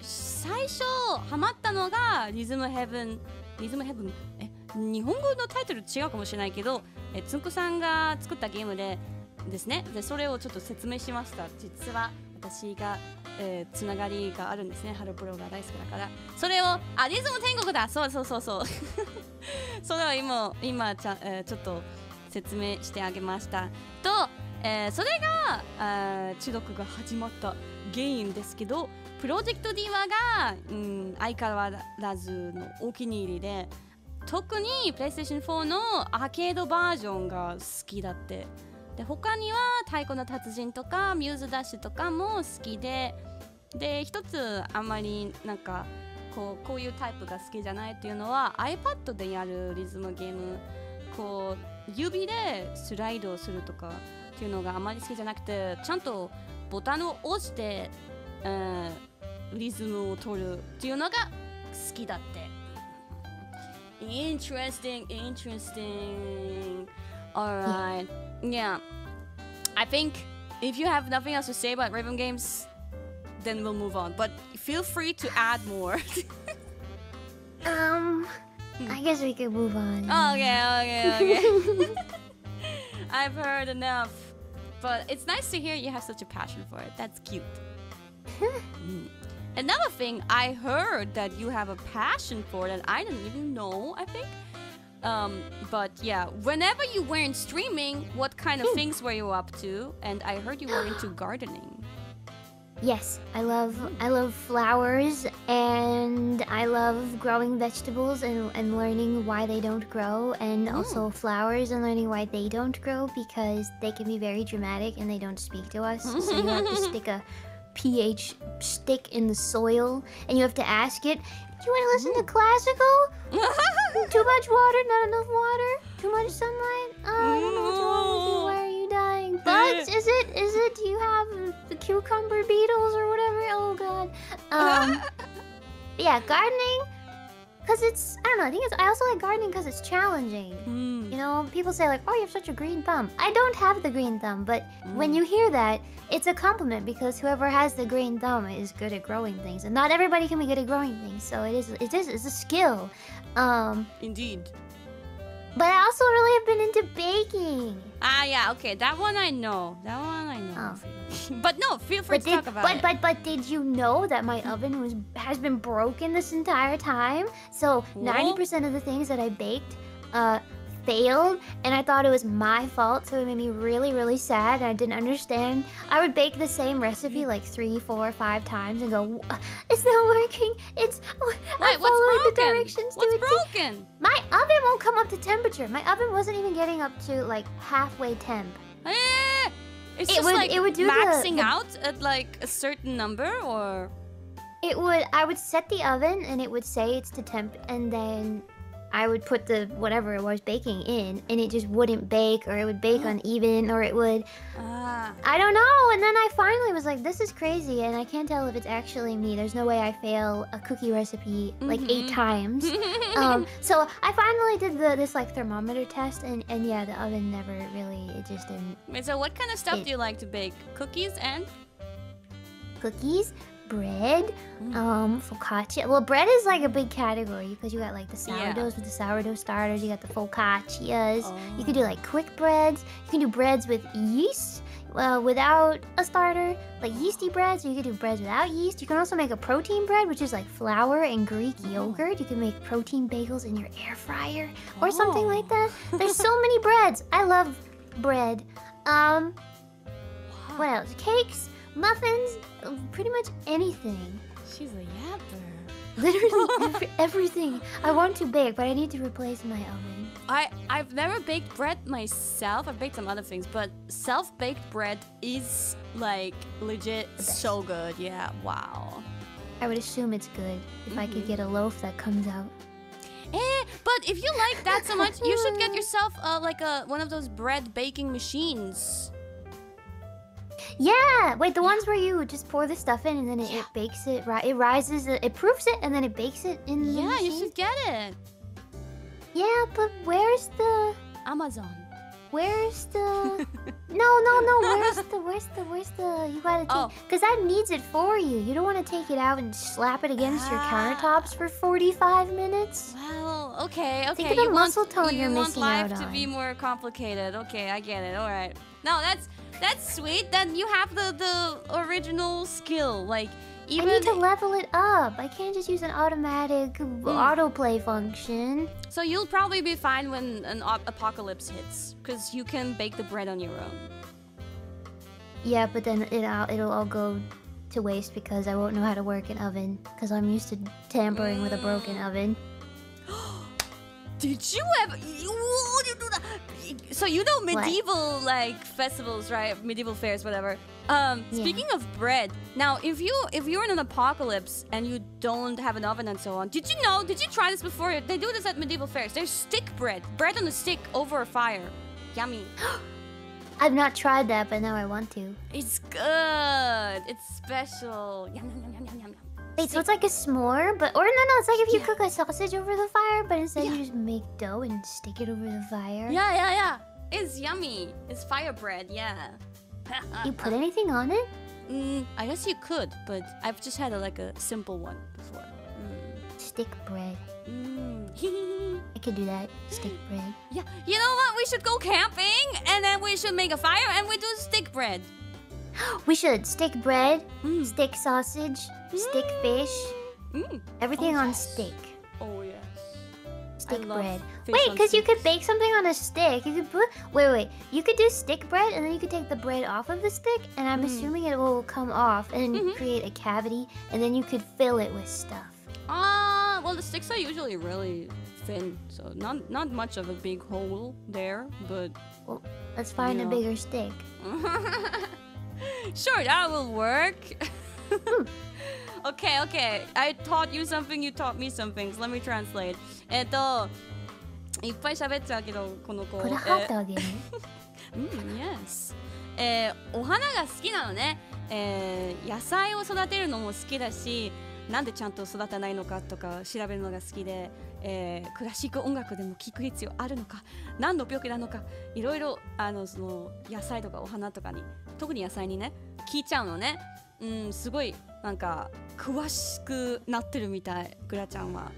最初ハマったのがリズムヘブン。日本語のタイトル違うかもしれないけど、つんくさんが作ったゲームですね。でそれをちょっと説明しました。実は私がつながりがあるんですね。ハロプロが大好きだから。それをリズム天国だ。そう。それを今ちょっと説明してあげました。と、それが中毒が始まった原因ですけど、プロジェクト D 話が、相変わらずのお気に入りで、特に PlayStation 4のアーケードバージョンが好きだって。で他には太鼓の達人とかミューズダッシュとかも好きで、一つあんまりなんかこういうタイプが好きじゃないっていうのは iPad でやるリズムゲーム、こう指でスライドをするとかっていうのがあまり好きじゃなくて、ちゃんとボタンを押して、リズムを取るっていうのが好きだって。Interesting. Alright. Yeah. I think if you have nothing else to say about rhythm games, then we'll move on. But feel free to add more. I guess we could move on. Okay. I've heard enough. But it's nice to hear you have such a passion for it. That's cute. Another thing, I heard that you have a passion for it, and I didn't even know, I think. But yeah, whenever you weren't streaming, what kind of things were you up to? And I heard you were into gardening. Yes, I love flowers, and I love growing vegetables and learning why they don't grow, and also flowers and learning why they don't grow, because they can be very dramatic and they don't speak to us. So you have to stick a pH stick in the soil, and you have to ask it, do you want to listen to classical? Too much water, not enough water? Too much sunlight? I don't know what's wrong with you. Why are you dying? Bugs? Is it? Do you have the cucumber beetles or whatever? Oh god. Yeah, gardening. Because it's, I don't know, I think I also like gardening because it's challenging. You know, people say like, oh, you have such a green thumb. I don't have the green thumb, but when you hear that, it's a compliment, because whoever has the green thumb is good at growing things. And not everybody can be good at growing things, so it's a skill. Indeed. But I also really have been into baking. Yeah, okay, that one I know. Oh. But no, feel free to talk about it. But did you know that my oven has been broken this entire time? So 90% of the things that I baked failed, and I thought it was my fault, so it made me really, really sad, and I didn't understand. I would bake the same recipe like 3, 4, 5 times and go, it's not working. I'm following the directions. What's broken? My oven won't come up to temperature. My oven wasn't even getting up to like halfway temp. It's just like it would do maxing out at like a certain number, or? I would set the oven and it would say it's to temp, and then I would put the whatever it was baking in, and it just wouldn't bake, or it would bake uneven, or it would I don't know. And then I finally was like, this is crazy, and I can't tell if it's actually me. There's no way I fail a cookie recipe like 8 times. So I finally did this like thermometer test, and yeah, the oven never really, it just didn't. Wait, so what kind of stuff do you like to bake? Cookies and? Cookies, bread, focaccia. Well, bread is like a big category, because you got like the sourdoughs with the sourdough starters, you got the focaccias, you can do like quick breads, you can do breads with yeast, without a starter, like yeasty breads, or you can do breads without yeast. You can also make a protein bread, which is like flour and Greek yogurt. You can make protein bagels in your air fryer, or something like that. There's so many breads. I love bread. What else? Cakes, muffins, pretty much anything. She's a yapper. Literally everything. I want to bake, but I need to replace my oven. I've never baked bread myself. I've baked some other things, but self-baked bread is like legit so good. Yeah, wow. I would assume it's good if I could get a loaf that comes out. But if you like that so much, you should get yourself like one of those bread baking machines. Yeah, wait, the ones where you just pour the stuff in and then it bakes it, it rises, it proofs it, and then it bakes it in the machine? You should get it. Yeah, but where's the... Amazon. Where's the... No, where's the... You gotta take... Because that needs it for you. You don't want to take it out and slap it against your countertops for 45 minutes. Well, okay. Think of the muscle tone you're missing out on. You want life to be more complicated. Okay, I get it. All right. No, that's sweet. Then you have the original skill. Like, even... I need to level it up. I can't just use an automatic autoplay function. So you'll probably be fine when an apocalypse hits, because you can bake the bread on your own. Yeah, but then it'll all go to waste because I won't know how to work an oven, because I'm used to tampering with a broken oven. Did you ever... So you know medieval like festivals, right? Medieval fairs, whatever. Speaking of bread, now if you're in an apocalypse and you don't have an oven and so on, did you try this before? They do this at medieval fairs. There's stick bread on a stick over a fire. Yummy. I've not tried that, but now I want to. It's good. It's special. Yum, yum, yum, yum, yum. Wait, so it's like a s'more, but no, it's like if you cook a sausage over the fire, but instead you just make dough and stick it over the fire. Yeah. It's yummy. It's fire bread, yeah. You put anything on it? I guess you could, but I've just had a simple one before. Stick bread. I could do that. Stick bread. Yeah, you know what? We should go camping, and then we should make a fire, and we do stick bread. We should. Stick bread, stick sausage, stick fish. Everything on stick. Oh, yes. Stick bread. Wait, because you could bake something on a stick. You could put... Wait. You could do stick bread, and then you could take the bread off of the stick, and I'm assuming it will come off and create a cavity, and then you could fill it with stuff. Well, the sticks are usually really thin, so not much of a big hole there, but... Well, let's find a bigger stick. Sure, that will work. Okay. I taught you something, you taught me something. So let me translate. いっぱい喋っちゃうけど、この子。これハートあげる？Yes。お花が好きなのね。野菜を育てるのも好きだし、なんでちゃんと育てないのかとか調べるのが好きで、クラシック音楽でも聴く必要あるのか、何の病気なのか、いろいろその野菜とかお花とかに、特に野菜にね、聞いちゃうのね。すごいなんか詳しくなってるみたい、グラちゃんは。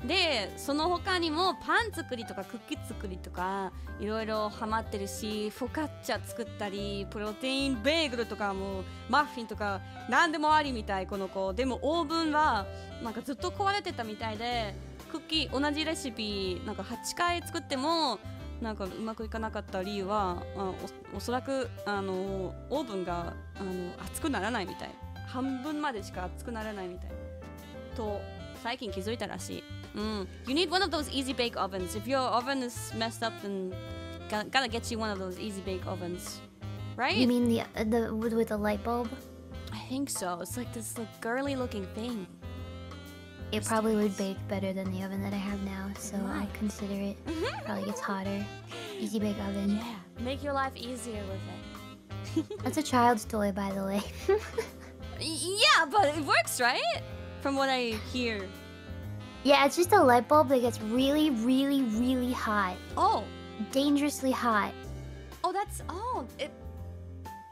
で、その他にもパン作りとかクッキー作りとかいろいろハマってるし、フォカッチャ作ったり、プロテインベーグルとかもマッフィンとか何でもありみたい、この子。でもオーブンはなんかずっと壊れてたみたいで、クッキー同じレシピなんか8回作ってもなんかうまくいかなかった理由は、おそらくオーブンが熱くならないみたい。半分までしか熱くならないみたいと最近気づいたらしい。You need one of those easy bake ovens. If your oven is messed up, then gotta get you one of those easy bake ovens, right? You mean the with the light bulb? I think so. It's like this girly looking thing. It probably would bake better than the oven that I have now, so I consider it. Probably gets hotter. Easy bake oven. Yeah, make your life easier with it. That's a child's toy, by the way. Yeah, but it works, right? From what I hear. Yeah, it's just a light bulb that gets really, really, really hot. Oh. Dangerously hot. Oh, that's... Oh,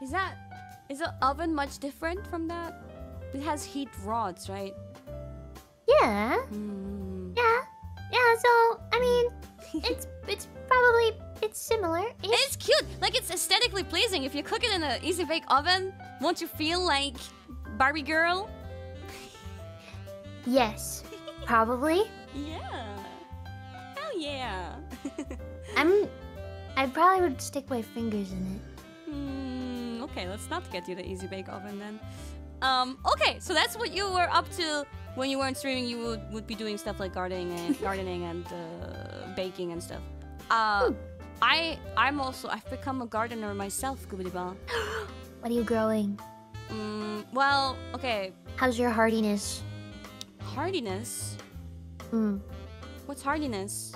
is the oven much different from that? It has heat rods, right? Yeah. Yeah, so, I mean, it's probably... It's similar. It's cute. Like, it's aesthetically pleasing. If you cook it in an easy bake oven, won't you feel like Barbie girl? Yes. Probably. Yeah. Hell yeah. I probably would stick my fingers in it. Okay, let's not get you the easy bake oven then. Okay, so that's what you were up to when you weren't streaming. You would be doing stuff like gardening and baking and stuff. I've become a gardener myself, Gubidi-ba. What are you growing? Well, okay. How's your hardiness? Hardiness? What's hardiness?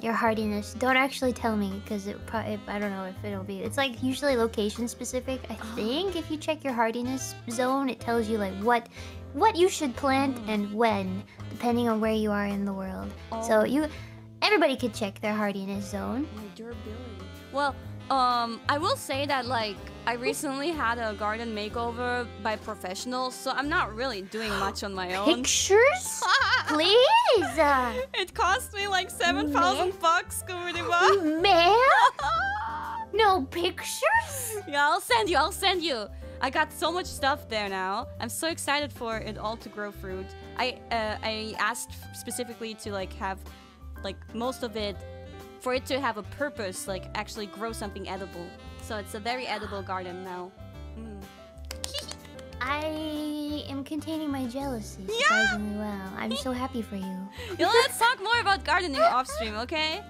Your hardiness. Don't actually tell me because it probably I don't know if it'll be. It's like usually location specific. I think if you check your hardiness zone, it tells you like what you should plant and when, depending on where you are in the world. So everybody could check their hardiness zone. My durability. Well, I will say that like I recently had a garden makeover by professionals, so I'm not really doing much on my own. Pictures? Please! It cost me like $7,000 bucks, Gawr. Man? No pictures? Yeah, I'll send you. I got so much stuff there now. I'm so excited for it all to grow fruit. I asked specifically to like have like most of it for it to have a purpose, like actually grow something edible. So it's a very edible garden now. I am containing my jealousy surprisingly well. I'm so happy for you. Let's talk more about gardening off stream, okay?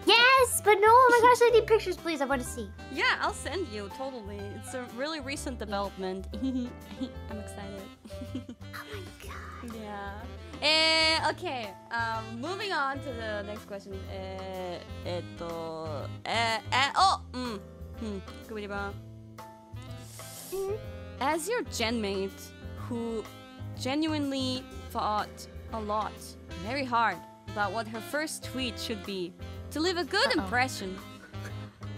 Yes, but no, oh my gosh, I need pictures, please. I want to see. Yeah, I'll send you, totally. It's a really recent development. I'm excited. Oh my god. Yeah. Okay, moving on to the next question. As your genmate who genuinely thought a lot, very hard, about what her first tweet should be, to leave a good impression,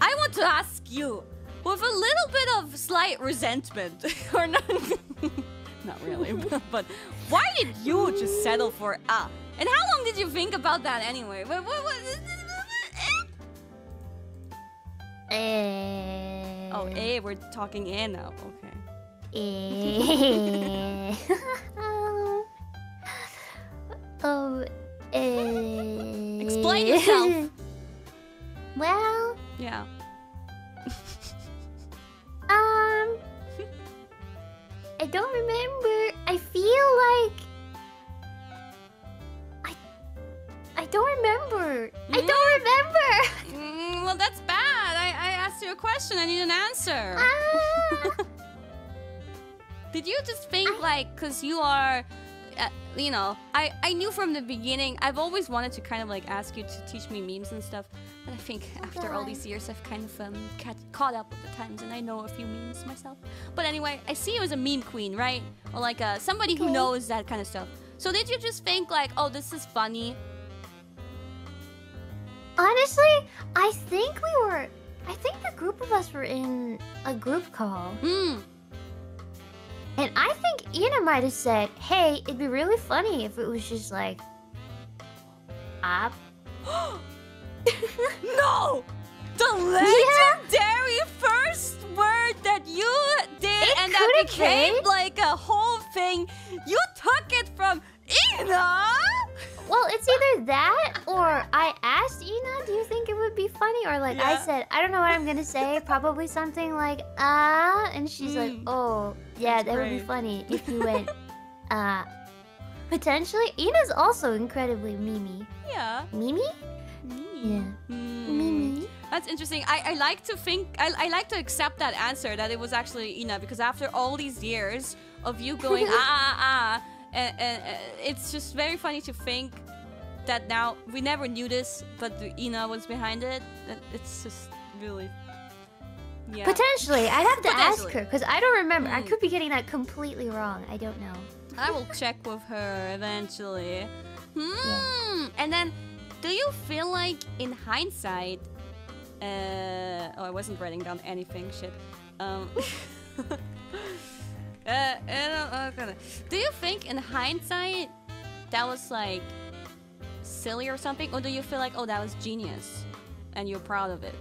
I want to ask you, with a little bit of slight resentment, or not, not really, but why did you just settle for A? And how long did you think about that anyway? Oh, A, we're talking A now, okay. Explain yourself. Well, yeah. I don't remember. I feel like I don't remember. I don't remember. Well, that's bad. I asked you a question. I need an answer. Did you just think like, cause you are, you know, I knew from the beginning. I've always wanted to kind of like ask you to teach me memes and stuff. But I think after all these years, I've kind of caught up with the times, and I know a few memes myself. But anyway, I see you as a meme queen, right? Or like somebody who knows that kind of stuff. So did you just think like, oh, this is funny? Honestly, I think the group of us were in a group call. And I think Ina might have said, hey, it'd be really funny if it was just like, up. No! The legendary first word that you did and that became like a whole thing. You took it from Ina! Well, it's either that or I asked Ina, do you think it would be funny? Or like I said, I don't know what I'm gonna say. Probably something like, and she's like, oh, yeah, that would be funny if you went, Potentially. Ina's also incredibly memey. Yeah. Mimi? Yeah. Mimi. That's interesting. I like to think, I like to accept that answer that it was actually Ina, because after all these years of you going, and it's just very funny to think that now we never knew this, but Ina was behind it. It's just really, yeah. Potentially, I'd have to ask her because I don't remember. I could be getting that completely wrong. I don't know. I will check with her eventually. And then, do you feel like in hindsight? Oh, I wasn't writing down anything. Shit. Do you think in hindsight that was like silly or something, or do you feel like, oh, that was genius and you're proud of it?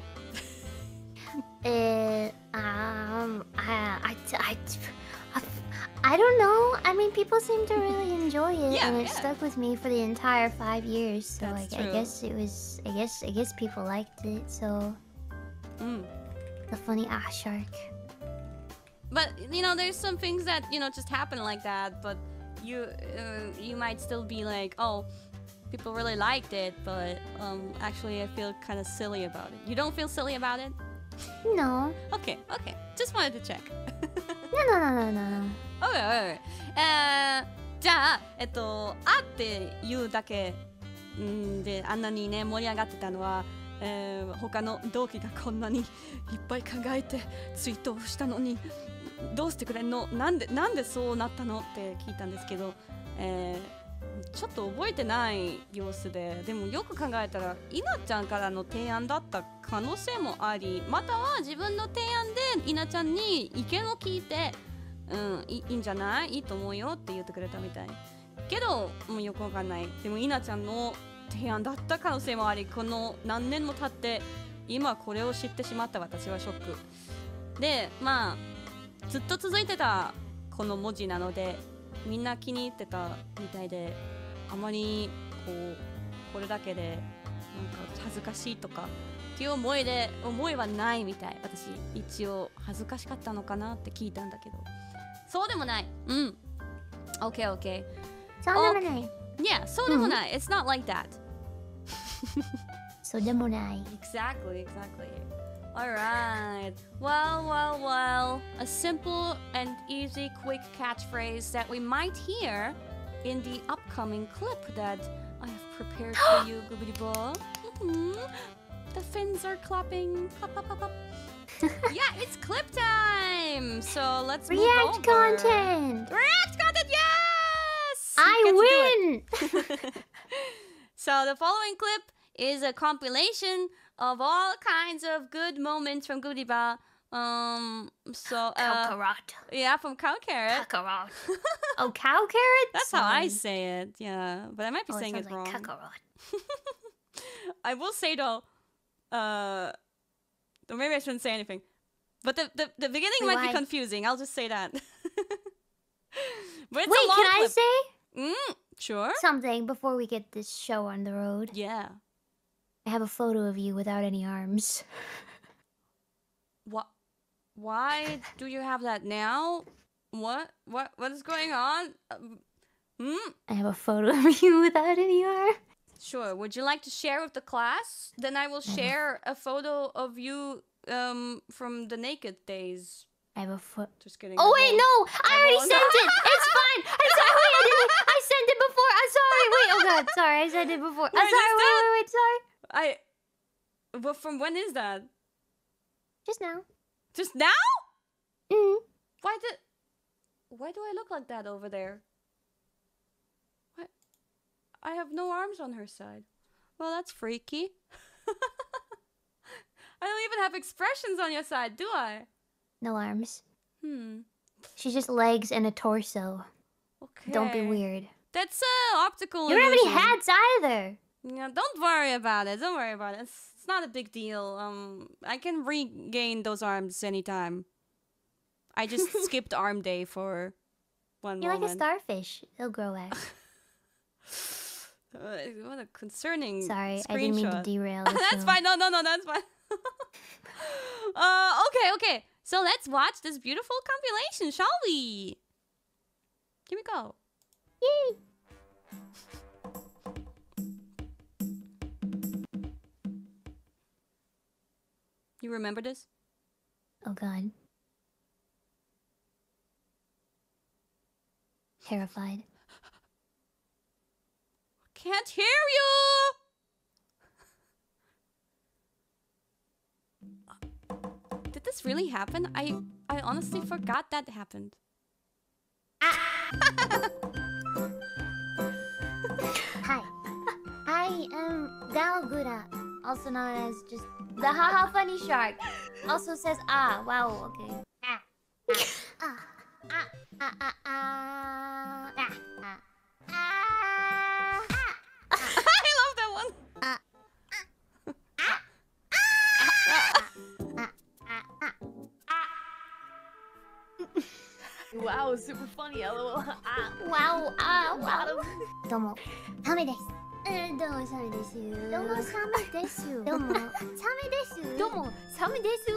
I don't know. I mean, people seem to really enjoy it, and it stuck with me for the entire 5 years. So like, I guess it was. I guess people liked it. So the funny shark. But you know, there's some things that just happen like that. But you might still be like, oh, people really liked it, but actually, I feel kind of silly about it. You don't feel silly about it? No. Okay. Just wanted to check. No. Okay. じゃああっていうだけであんなにね盛り上がってたのは、他の同期がこんなにいっぱい考えてツイートをしたのにどうしてくれんの、なんでそうなったのって聞いたんですけど、ちょっと覚えてない様子で、でもよく考えたら稲ちゃんからの提案だった可能性もあり、または自分の提案で稲ちゃんに意見を聞いて、いいんじゃない、いいと思うよって言ってくれたみたいけど、もうよくわかんない。でも稲ちゃんの提案だった可能性もあり、この何年も経って今これを知ってしまった私はショックで、まあずっと続いてたこの文字なのでみんな気に入ってたみたいで、あまりこれだけでなんか恥ずかしいとかっていう思いはないみたい。私一応恥ずかしかったのかなって聞いたんだけど、そうでもない。OK そうでもない。Yeah, そうでもない。It's not like that. そうでもない。Exactly. Alright. Well. A simple and easy quick catchphrase that we might hear in the upcoming clip that I have prepared for you, Goobity-Ball. The fins are clapping. Clap. Yeah, it's clip time. So let's move React over. content. React content, yes! I win! So the following clip is a compilation of all kinds of good moments from Goody-Ba. Kakarot. Yeah, from Cow Carrot. Kakarot. Oh, cow carrot? That's how I say it, yeah. But I might be saying it like wrong. Kakarot. I will say though, maybe I shouldn't say anything. But the beginning might be confusing. I'll just say that. But it's Wait, a long can I clip. say Sure. something before we get this show on the road? Yeah. I have a photo of you without any arms. What? Why do you have that now? What is going on? I have a photo of you without any arms. Sure. Would you like to share with the class? Then I will share a photo of you from the naked days. I have a foot. Just kidding. Oh wait, no! I already sent it! It's fine! I'm sorry, wait, I sent it before! I'm sorry, wait, oh god, sorry, I sent it before. I'm sorry, wait, sorry. But from when is that? Just now. Just now? Mm-hmm. Why do I look like that over there? What? I have no arms on her side. Well, that's freaky. I don't even have expressions on your side, do I? No arms. She's just legs and a torso. Okay. Don't be weird. That's optical You don't have illusion. any hats either. Yeah, don't worry about it. Don't worry about it. It's not a big deal. I can regain those arms anytime. I just skipped arm day for one You're moment. like a starfish. It'll grow back. What a concerning Sorry, screenshot. I didn't mean to derail the That's show. fine. No, that's fine. Okay. So let's watch this beautiful compilation, shall we? Here we go. Yay! You remember this? Oh god. Terrified. Can't hear you! Did this really happen? I honestly forgot that happened. Hi. I am Gawr Gura, also known as just the haha funny shark. Also says wow, okay. I love that one. Wow, super funny, lol. Wow. どうも、サメです。どうも、サメです。どうも、サメです。どうも、サメです。どうも、サメです。ど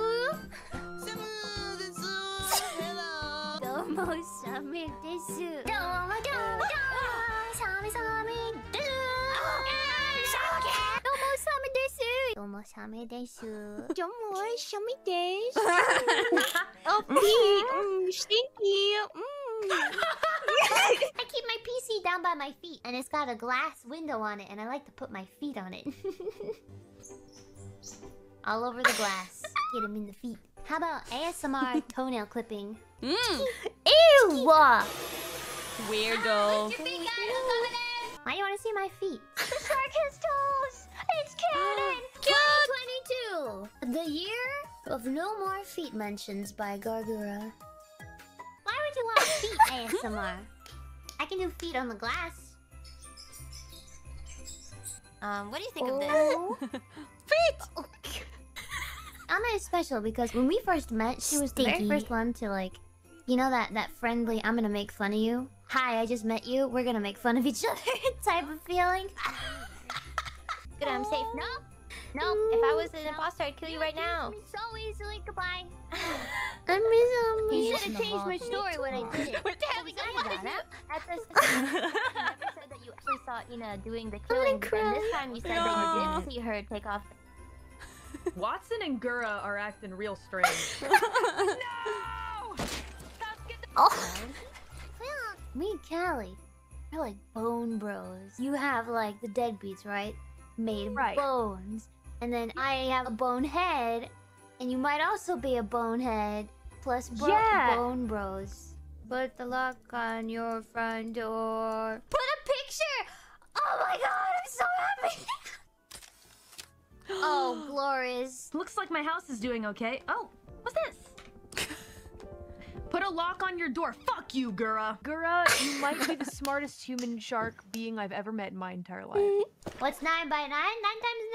うも、サメです。どうも、サメです。どうも、サメです。どうも、サメです。Oh, Pete, stinky. I keep my PC down by my feet, and it's got a glass window on it, and I like to put my feet on it. All over the glass. Get them in the feet. How about ASMR toenail clipping? Ew! Weirdo. Why do you want to see my feet? The shark has toes! It's canon! 2022! The year of no more feet mentions by Gawr Gura. Why would you want feet ASMR? I can do feet on the glass. What do you think of this? Feet! Anna is special because when we first met, she was the very first one to like, you know that friendly, I'm gonna make fun of you. Hi, I just met you. We're gonna make fun of each other type of feeling. Good, I'm safe. No, no. If I was an imposter, I'd kill you right now. So easily. Goodbye. You should have changed my story when I did it. What the hell we got that? At the you never said that you actually saw Ina doing the killing, and this time you said that you did see her take off. Watson and Gura are acting real strange. No! Oh. Me and Callie, we're like bone bros. You have like the deadbeats, right? Made of bones. And then I have a bone head. And you might also be a bonehead. Plus bone bros. Put the lock on your front door. Put a picture! Oh my god, I'm so happy! Oh, glorious. Looks like my house is doing okay. Oh, what's this? Put a lock on your door. Fuck you, Gura. Gura, you might be the smartest human shark being I've ever met in my entire life. What's 9 by 9? 9 times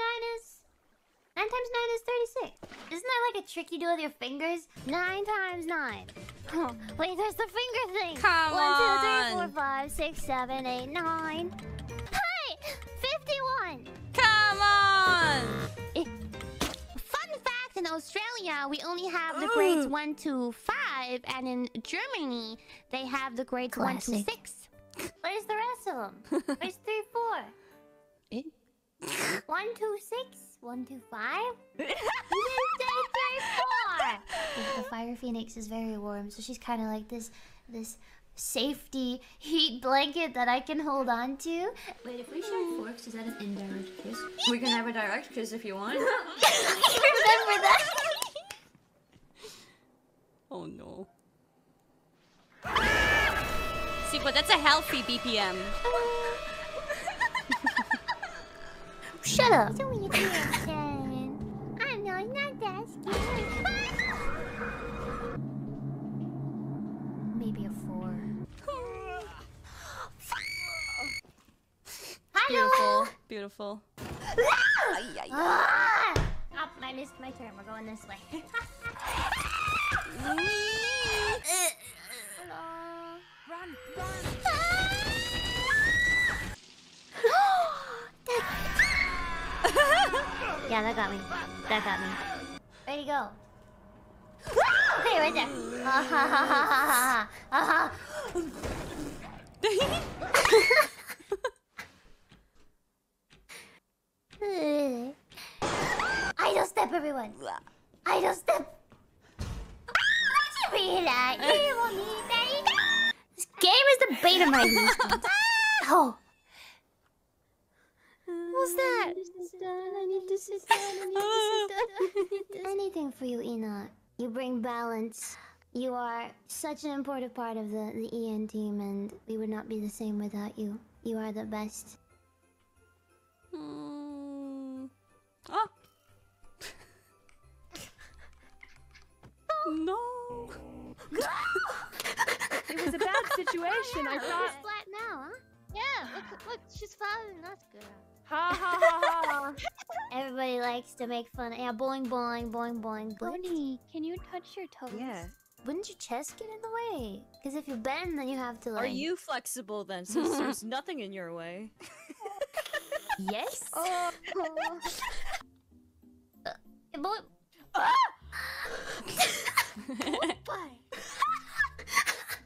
9 is 36. Isn't that like a trick you do with your fingers? 9 times 9. Oh, wait, there's the finger thing. Come 1, 2, 3, 4, 5, 6, 7, 8, 9. Hey! 51! Come on! Fun fact, in Australia, we only have the grades 1 to 5, and in Germany, they have the grades 1 to 6. Where's the rest of them? Where's 3, 4? 1, 2, 6? 1, 2, 5? You didn't say 3, 4! The fire phoenix is very warm, so she's kind of like this safety heat blanket that I can hold on to. Wait, if we share forks, is that an indirect kiss? We can have a direct kiss if you want. Remember that? Oh no. See, but that's a healthy BPM. Shut up! So you I know, not that scary. Maybe a 4. Beautiful, beautiful. Ah! Oh, I missed my turn. We're going this way. Run! Yeah, that got me. That got me. Ready to go. Okay, right there. Idle step, everyone. Idle step. This game is the beta of my existence. Oh. What's that? Anything for you, Ina. You bring balance. You are such an important part of the EN team, and we would not be the same without you. You are the best. Oh. No. It was a bad situation. I thought. She's flat now, huh? Yeah, look, she's following us, Gura. Ha ha ha ha. Everybody likes to make fun. Yeah, boing boing boing boing. Bonnie, can you touch your toes? Yeah. Wouldn't your chest get in the way? Because if you bend, then you have to like. Are you flexible then, since there's nothing in your way? Yes. Oh. Boy.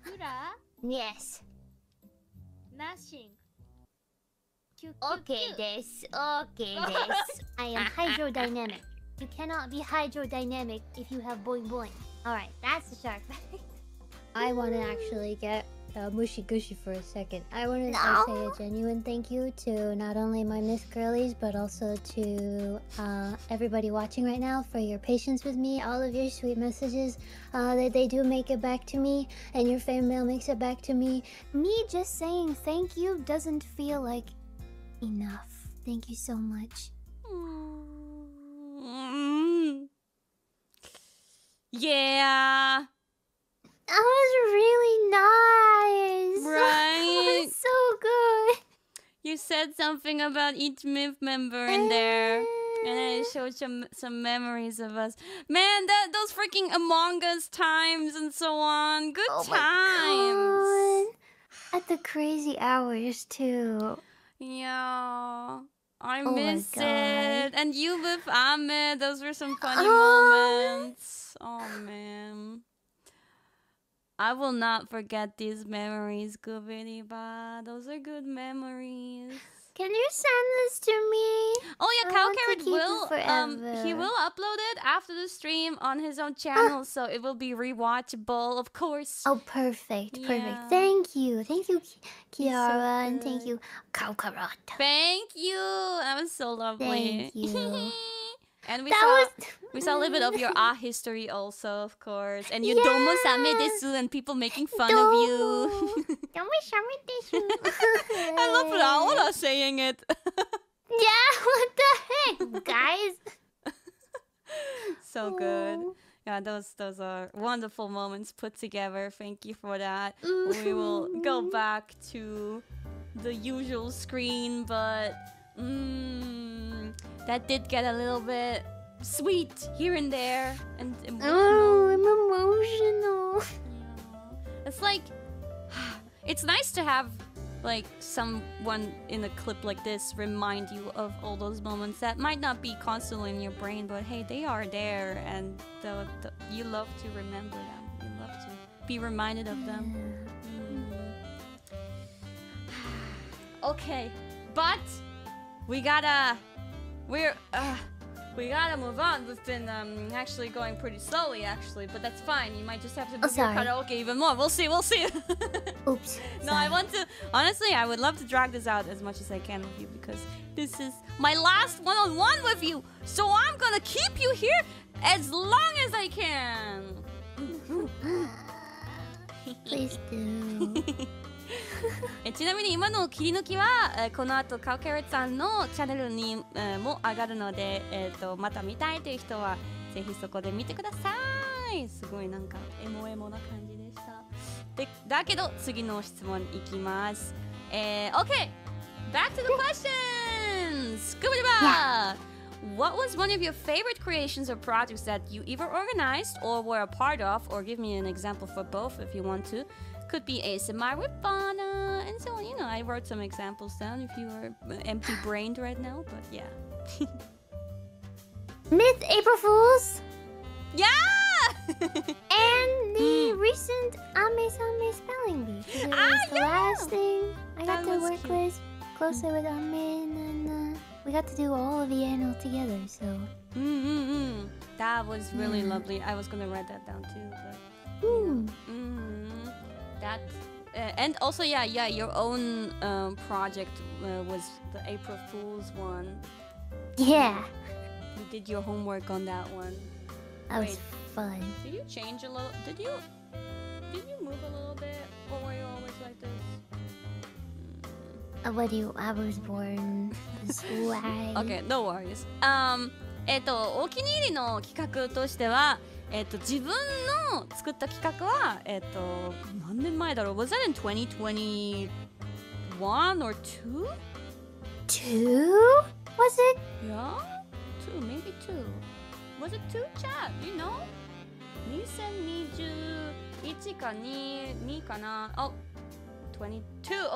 Gura, Yes. nothing. Okay, this. Okay, this. I am hydrodynamic. You cannot be hydrodynamic if you have boing boing. Alright, that's the shark. I want to actually get mushy gushy for a second. I wanted to say a genuine thank you to not only my Miss Girlies, but also to everybody watching right now for your patience with me, all of your sweet messages that they do make it back to me, and your fan mail makes it back to me. Me just saying thank you doesn't feel like enough. Thank you so much. Yeah. That was really nice. Right. That was so good. You said something about each MIF member in there. And then it showed some memories of us. Man, those freaking Among Us times and so on. Good times. At the crazy hours, too. Yeah. I miss it. And you with Ahmed. Those were some funny moments. Oh, man. I will not forget these memories, Gubiriba. Those are good memories. Can you send this to me? Oh yeah, Cow Carrot will he will upload it after the stream on his own channel, so it will be rewatchable, of course. Oh, perfect, perfect. Yeah. Thank you, Kiara, so and thank you, Cow Carrot. Thank you. That was so lovely. Thank you. And we saw a little bit of your history also, of course. And you domo same desu and people making fun of you. Domo same desu. I love Laura saying it. Yeah, what the heck, guys? So good. Yeah, those are wonderful moments put together. Thank you for that. We will go back to the usual screen, but that did get a little bit sweet here and there and emotional. Oh, I'm emotional. Yeah. It's like it's nice to have like someone in a clip like this remind you of all those moments that might not be constantly in your brain, but hey, they are there, and you love to remember them. You love to be reminded of them. Okay, but we gotta move on. We've been actually going pretty slowly, actually, but that's fine. You might just have to move your karaoke even more. We'll see. Oops. No, I want to. Honestly, I would love to drag this out as much as I can with you because this is my last one-on-one with you. So I'm gonna keep you here as long as I can. Please do. ちなみに今の切り抜きはこの後カウケレットさんのチャンネルにも上がるので、また見たいという人はぜひそこで見てください。すごいなんかエモエモな感じでした。だけど次の質問いきます。Okay, back to the questions. Scuba What was one of your favorite creations or projects that you either organized or were a part of, or give me an example for both if you want to. Could be ASMR with Bana and so on. You know, I wrote some examples down if you are empty-brained right now, but yeah. Myth April Fools! Yeah! And the recent Ame-Same spelling bee. It was the last thing I got to work with closely with Ame, and we got to do all of the annual together, so... That was really lovely. I was gonna write that down too, but... That and also your own project was the April Fool's one. Yeah. You did your homework on that one. That was fun. Did you change a little? Did you move a little bit, or were you always like this? I was born this way. Okay, no worries. お気に入りの企画としては。自分の作った企画は何年前だろう Was that in 2021 or 2? 2? Was it? Yeah? 2, maybe 2. Was it 2, Chad? You know? 2021か2かな Oh, 22.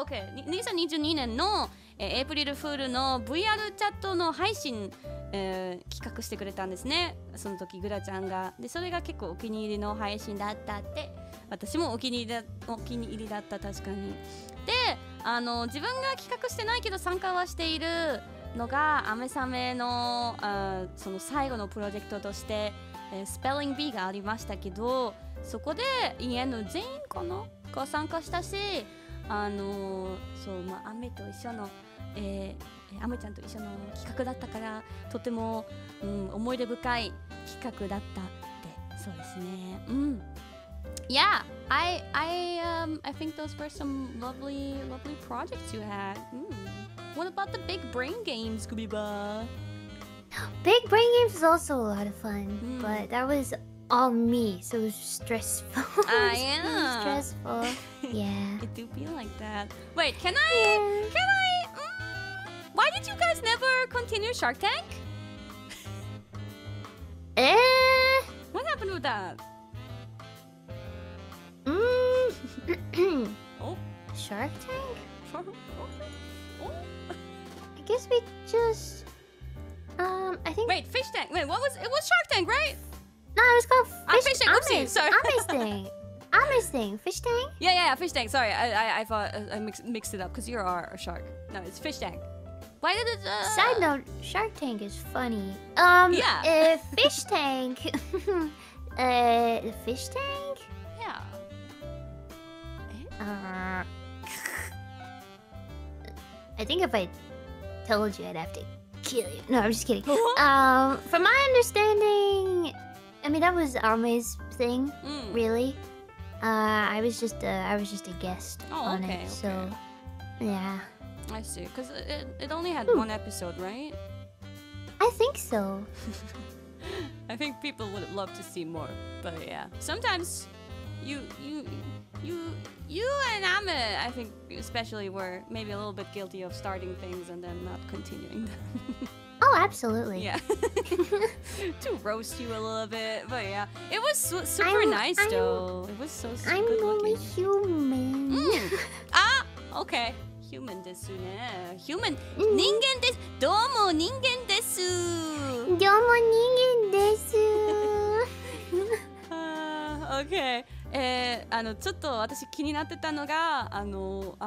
Okay. 2022年のエイプリルフールの VR チャットの配信企画してくれたんですね。その時グラちゃんがでそれが結構お気に入りの配信だったって私もお気に入りだった確かにで自分が企画してないけど参加はしているのがアメサメのその最後のプロジェクトとしてスペリングビーがありましたけどそこで家の全員かなが参加したし、そうまあアメと一緒の、アメちゃんと一緒の企画だったからとても、思い出深い企画だったってそうですね。Yeah, I think those were some lovely projects you had. What about the big brain games, Kubiba? Big brain games was also a lot of fun, but that was all me, so it was stressful. Yeah. Stressful. Yeah. It do feel like that. Wait, can I? Why did you guys never continue Shark Tank? What happened with that? Oh, Shark Tank? Shark. Oh. I guess we just I think. Wait, Fish Tank. Wait, what was it? Was Shark Tank, right? No, it was called Fish Tank. Oopsie, sorry. Ame's thing. Fish Tank? Yeah, Fish Tank. Sorry, I thought I mixed it up because you are a shark. No, it's Fish Tank. Why did it? Side note: Shark Tank is funny. Yeah. Fish Tank. The Fish Tank? Yeah. I think if I told you, I'd have to kill you. No, I'm just kidding. From my understanding, I mean that was Ame's thing, really. I was just a guest on it, so yeah. I see, because it only had one episode, right? I think so. I think people would love to see more, but yeah. Sometimes you and Ame, I think especially, were maybe a little bit guilty of starting things and then not continuing them. Oh, absolutely. Yeah. To roast you a little bit, but yeah. It was super nice though. It was so I'm good only looking. human. Okay. Human ですね。Human 人間です。どうも人間です。どうも人間です。Okay. ちょっと私気になってたのがア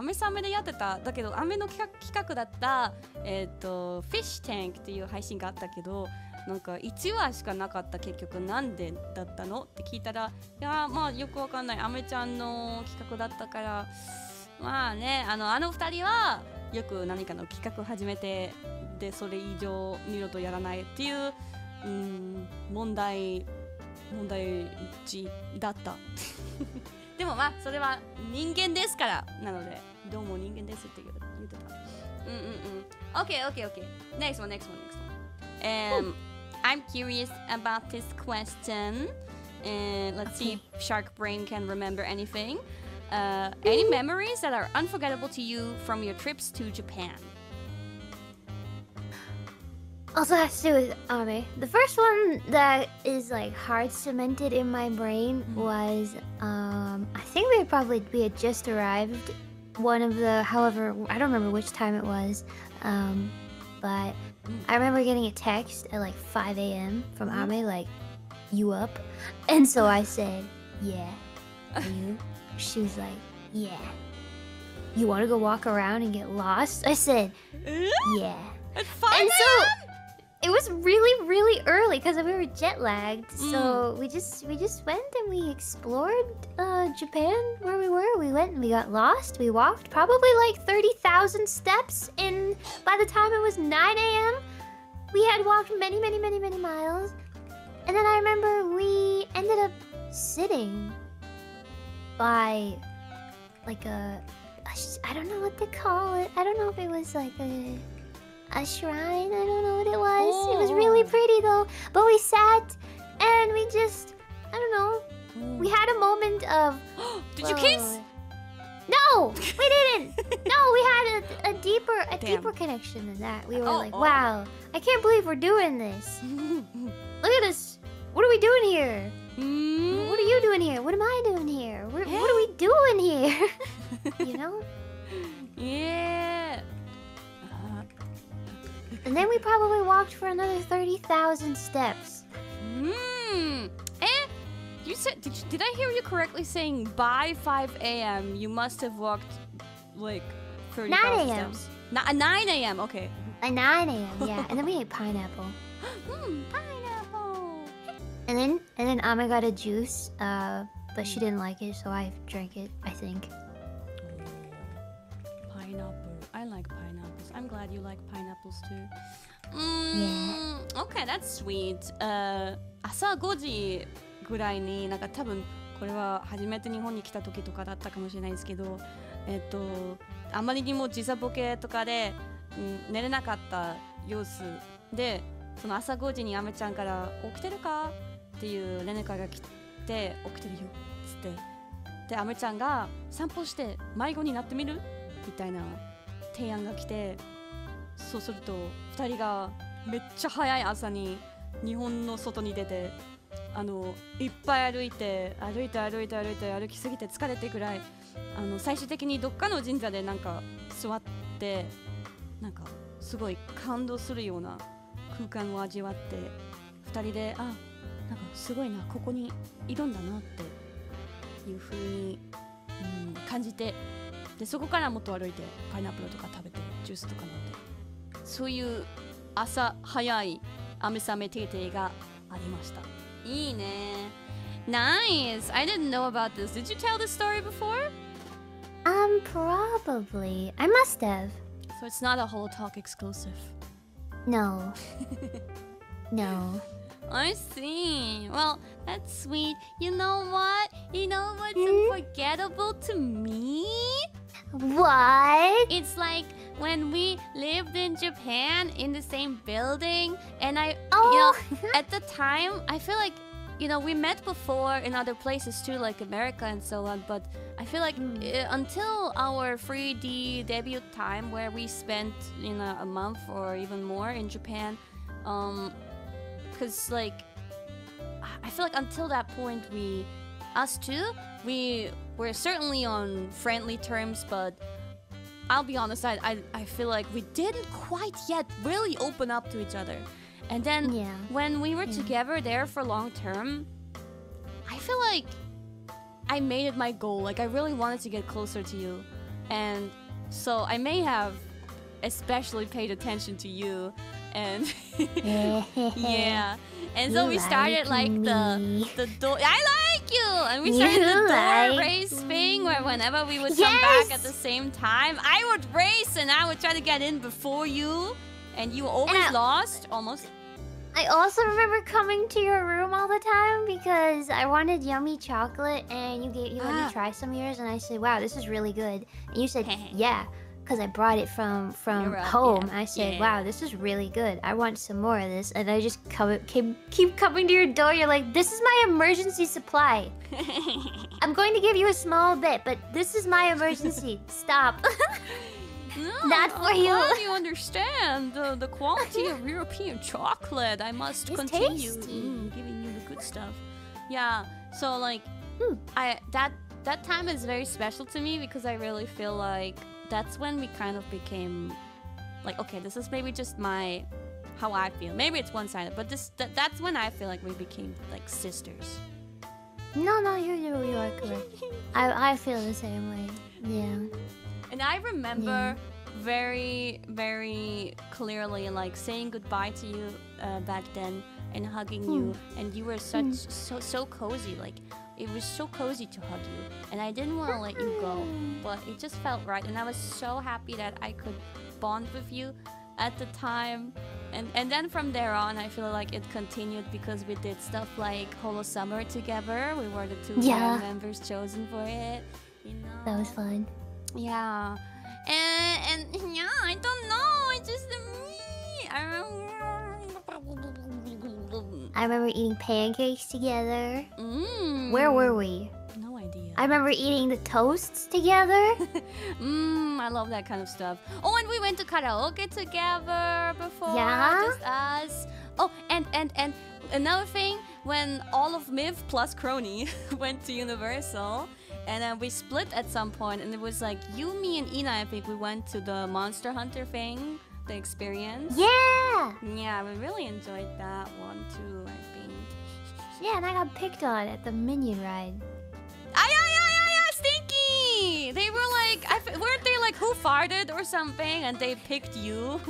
メさんでやってただけどアメの企画だったFish Tank っていう配信があったけどなんか1話しかなかった結局なんでだったのって聞いたらいやまあよくわかんないアメちゃんの企画だったからまあねあの2人はよく何かの企画を始めてでそれ以上二度とやらないっていう問題児だったでもまあそれは人間ですからなのでどうも人間ですって言ってたOkay next one I'm curious about this question and let's see if Shark Brain can remember anything any memories that are unforgettable to you from your trips to Japan Also has to do with Ame. The first one that is like hard cemented in my brain was I think we had just arrived one of the however I don't remember which time it was but I remember getting a text at like 5 a.m. from Ame like you up and so I said yeah you she was like yeah you want to go walk around and get lost I said yeah at 5 and so it was really, really early because we were jet lagged. So we just went and we explored Japan where we were. We went and we got lost. We walked probably like 30,000 steps. And by the time it was 9 a.m., we had walked many, many, many, many miles. And then I remember we ended up sitting by like I don't know what to call it. I don't know if it was like a shrine, I don't know what it was. Oh. It was really pretty though. But we sat and we just, I don't know. We had a moment of. Did you kiss? No, we didn't. No, we had a deeper connection than that. We were like, wow, I can't believe we're doing this. Look at us. What are we doing here? What are you doing here? What am I doing here? What are we doing here? You know? Yeah. And then we probably walked for another 30,000 steps. You said, did I hear you correctly saying by 5 a.m. you must have walked like 30,000 steps? 9 a.m. Okay. At 9 a.m. Yeah, and then we ate pineapple. Pineapple. And then Ame got a juice, but she didn't like it, so I drank it, I think. Pineapple. I like pineapples. I'm glad you like pineapples too. Yeah. Okay, that's sweet. 朝5時ぐらいになんか多分これは初めて日本に来た時とかだったかもしれないですけど、あまりにも時差ボケとかで、寝れなかった様子で、その朝5時にアメちゃんから起きてるかっていう連絡が来て、起きてるよっつって、でアメちゃんが散歩して迷子になってみるみたいな提案が来て、そうすると2人がめっちゃ早い朝に日本の外に出て、いっぱい歩きすぎて疲れてくらい、最終的にどっかの神社でなんか座って、なんかすごい感動するような空間を味わって、2人でなんかすごいな、ここにいるんだなっていう風に、感じて、でそこからもっと歩いてパイナップルとか食べてジュースとか飲んで、そういう朝早い雨雨テーテーがありました。いいね。Nice. I didn't know about this. Did you tell this story before? Probably. I must have. So it's not a Holotalk exclusive. No. No. I see. Well, that's sweet. You know what? What's unforgettable to me? What? It's like when we lived in Japan in the same building, and at the time, I feel like, we met before in other places too, like America and so on, but I feel like until our 3D debut time, where we spent, a month or even more in Japan, because like, I feel like until that point, us two, we were certainly on friendly terms, but I'll be honest, I feel like we didn't quite yet really open up to each other. And then when we were together there for long term, I feel like I made it my goal. Like I really wanted to get closer to you. And so I may have especially paid attention to you. And yeah. And so we started like the door. I like you! And we started the door race thing where whenever we would come back at the same time, I would race and I would try to get in before you. And you always lost, almost. I also remember coming to your room all the time because I wanted yummy chocolate and you let me try some of yours and I said, wow, this is really good. And you said, yeah, because I brought it from home. Yeah. I said, wow, this is really good. I want some more of this. And I just keep coming to your door. You're like, this is my emergency supply. I'm going to give you a small bit, but this is my emergency. Stop. No, not for you. I'm glad you understand the quality of European chocolate. I must continue giving you the good stuff. Yeah, so like, that time is very special to me because I really feel like that's when we kind of became like, okay, this is maybe just how I feel. Maybe it's one-sided, but that's when I feel like we became like sisters. No, you are correct. I feel the same way. Yeah. And I remember very, very clearly like saying goodbye to you back then and hugging you, and you were so cozy. Like it was so cozy to hug you, and I didn't want to let you go, but it just felt right, and I was so happy that I could bond with you at the time. And then from there on, I feel like it continued because we did stuff like Holo Summer together. We were the two members chosen for it. That was fun. Yeah, and yeah, I don't know. It's just me. I remember eating pancakes together. Where were we? No idea. I remember eating the toasts together. I love that kind of stuff. Oh, and we went to karaoke together before. Yeah. Just us. Oh, and another thing, when all of Miv plus Crony went to Universal. And then we split at some point, and it was like you, me, and Ina. I think we went to the Monster Hunter thing, the experience. Yeah! Yeah, we really enjoyed that one too, I think. Yeah, and I got picked on at the Minion ride. Yeah, Stinky! They were like, weren't they like, who farted or something, and they picked you?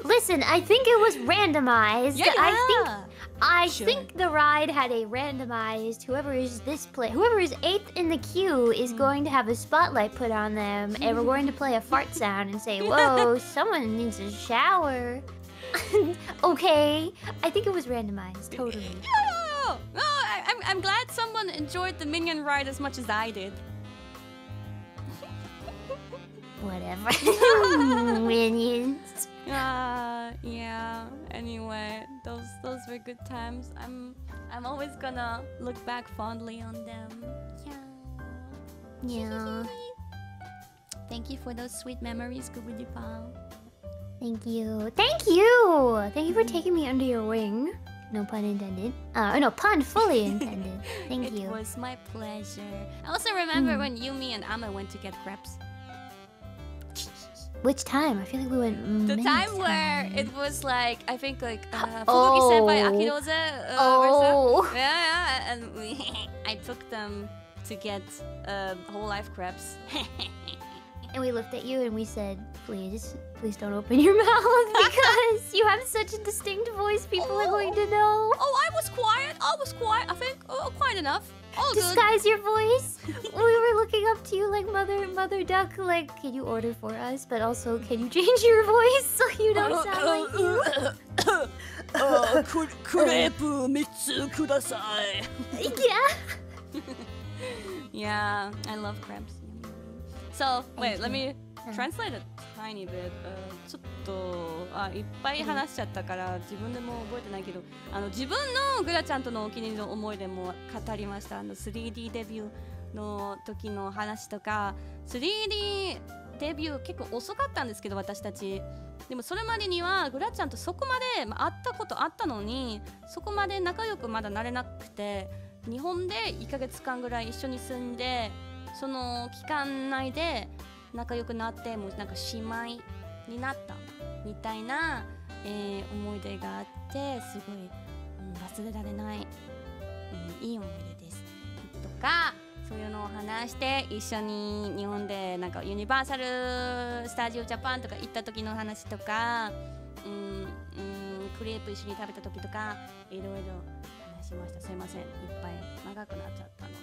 Listen, I think it was randomized. Yeah. I think the ride had a randomized whoever is 8th in the queue is going to have a spotlight put on them, and we're going to play a fart sound and say, "Whoa, someone needs a shower." Okay, I think it was randomized. Totally. No, I'm glad someone enjoyed the minion ride as much as I did. Whatever. Minions. Yeah. Anyway, those were good times. I'm always gonna look back fondly on them. Yeah. Thank you for those sweet memories, Gubidipa. Thank you. Thank you. Thank you for taking me under your wing. No pun intended. No pun fully intended. Thank you. It was my pleasure. I also remember when Yumi and Ama went to get crepes. Which time? I feel like we went The many time where times. it was like, I think like Fubuki Senpai Akiroze. Yeah, and I took them to get Hololive crepes. And we looked at you and we said, please don't open your mouth because you have such a distinct voice. People are going to know. Oh, I was quiet. I think quiet enough. All Disguise your voice. We were looking up to you like mother duck. Like, can you order for us? But also, can you change your voice so you don't sound like you? Crepe 3つください. Yeah, I love crepes. So, wait, let me translate a tiny bit. ちょっといっぱい話しちゃったから自分でも覚えてないけど、自分のグラちゃんとのお気に入りの思い出も語りました。3D デビューの時の話とか、3D デビュー結構遅かったんですけど私たち。でもそれまでにはグラちゃんとそこまで、会ったことあったのにそこまで仲良くまだなれなくて、日本で1ヶ月間ぐらい一緒に住んで、その期間内で仲良くなってもうなんか姉妹になったみたいな、思い出があってすごい、忘れられない、いい思い出ですとか、そういうのを話して一緒に日本でなんかユニバーサル・スタジオ・ジャパンとか行った時の話とか、クレープ一緒に食べた時とかいろいろ話しました。すいません、いっぱい長くなっちゃったので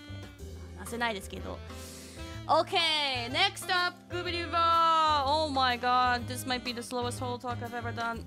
話せないですけど。Okay, next up, Gubidiva! Oh my god, this might be the slowest Holotalk I've ever done.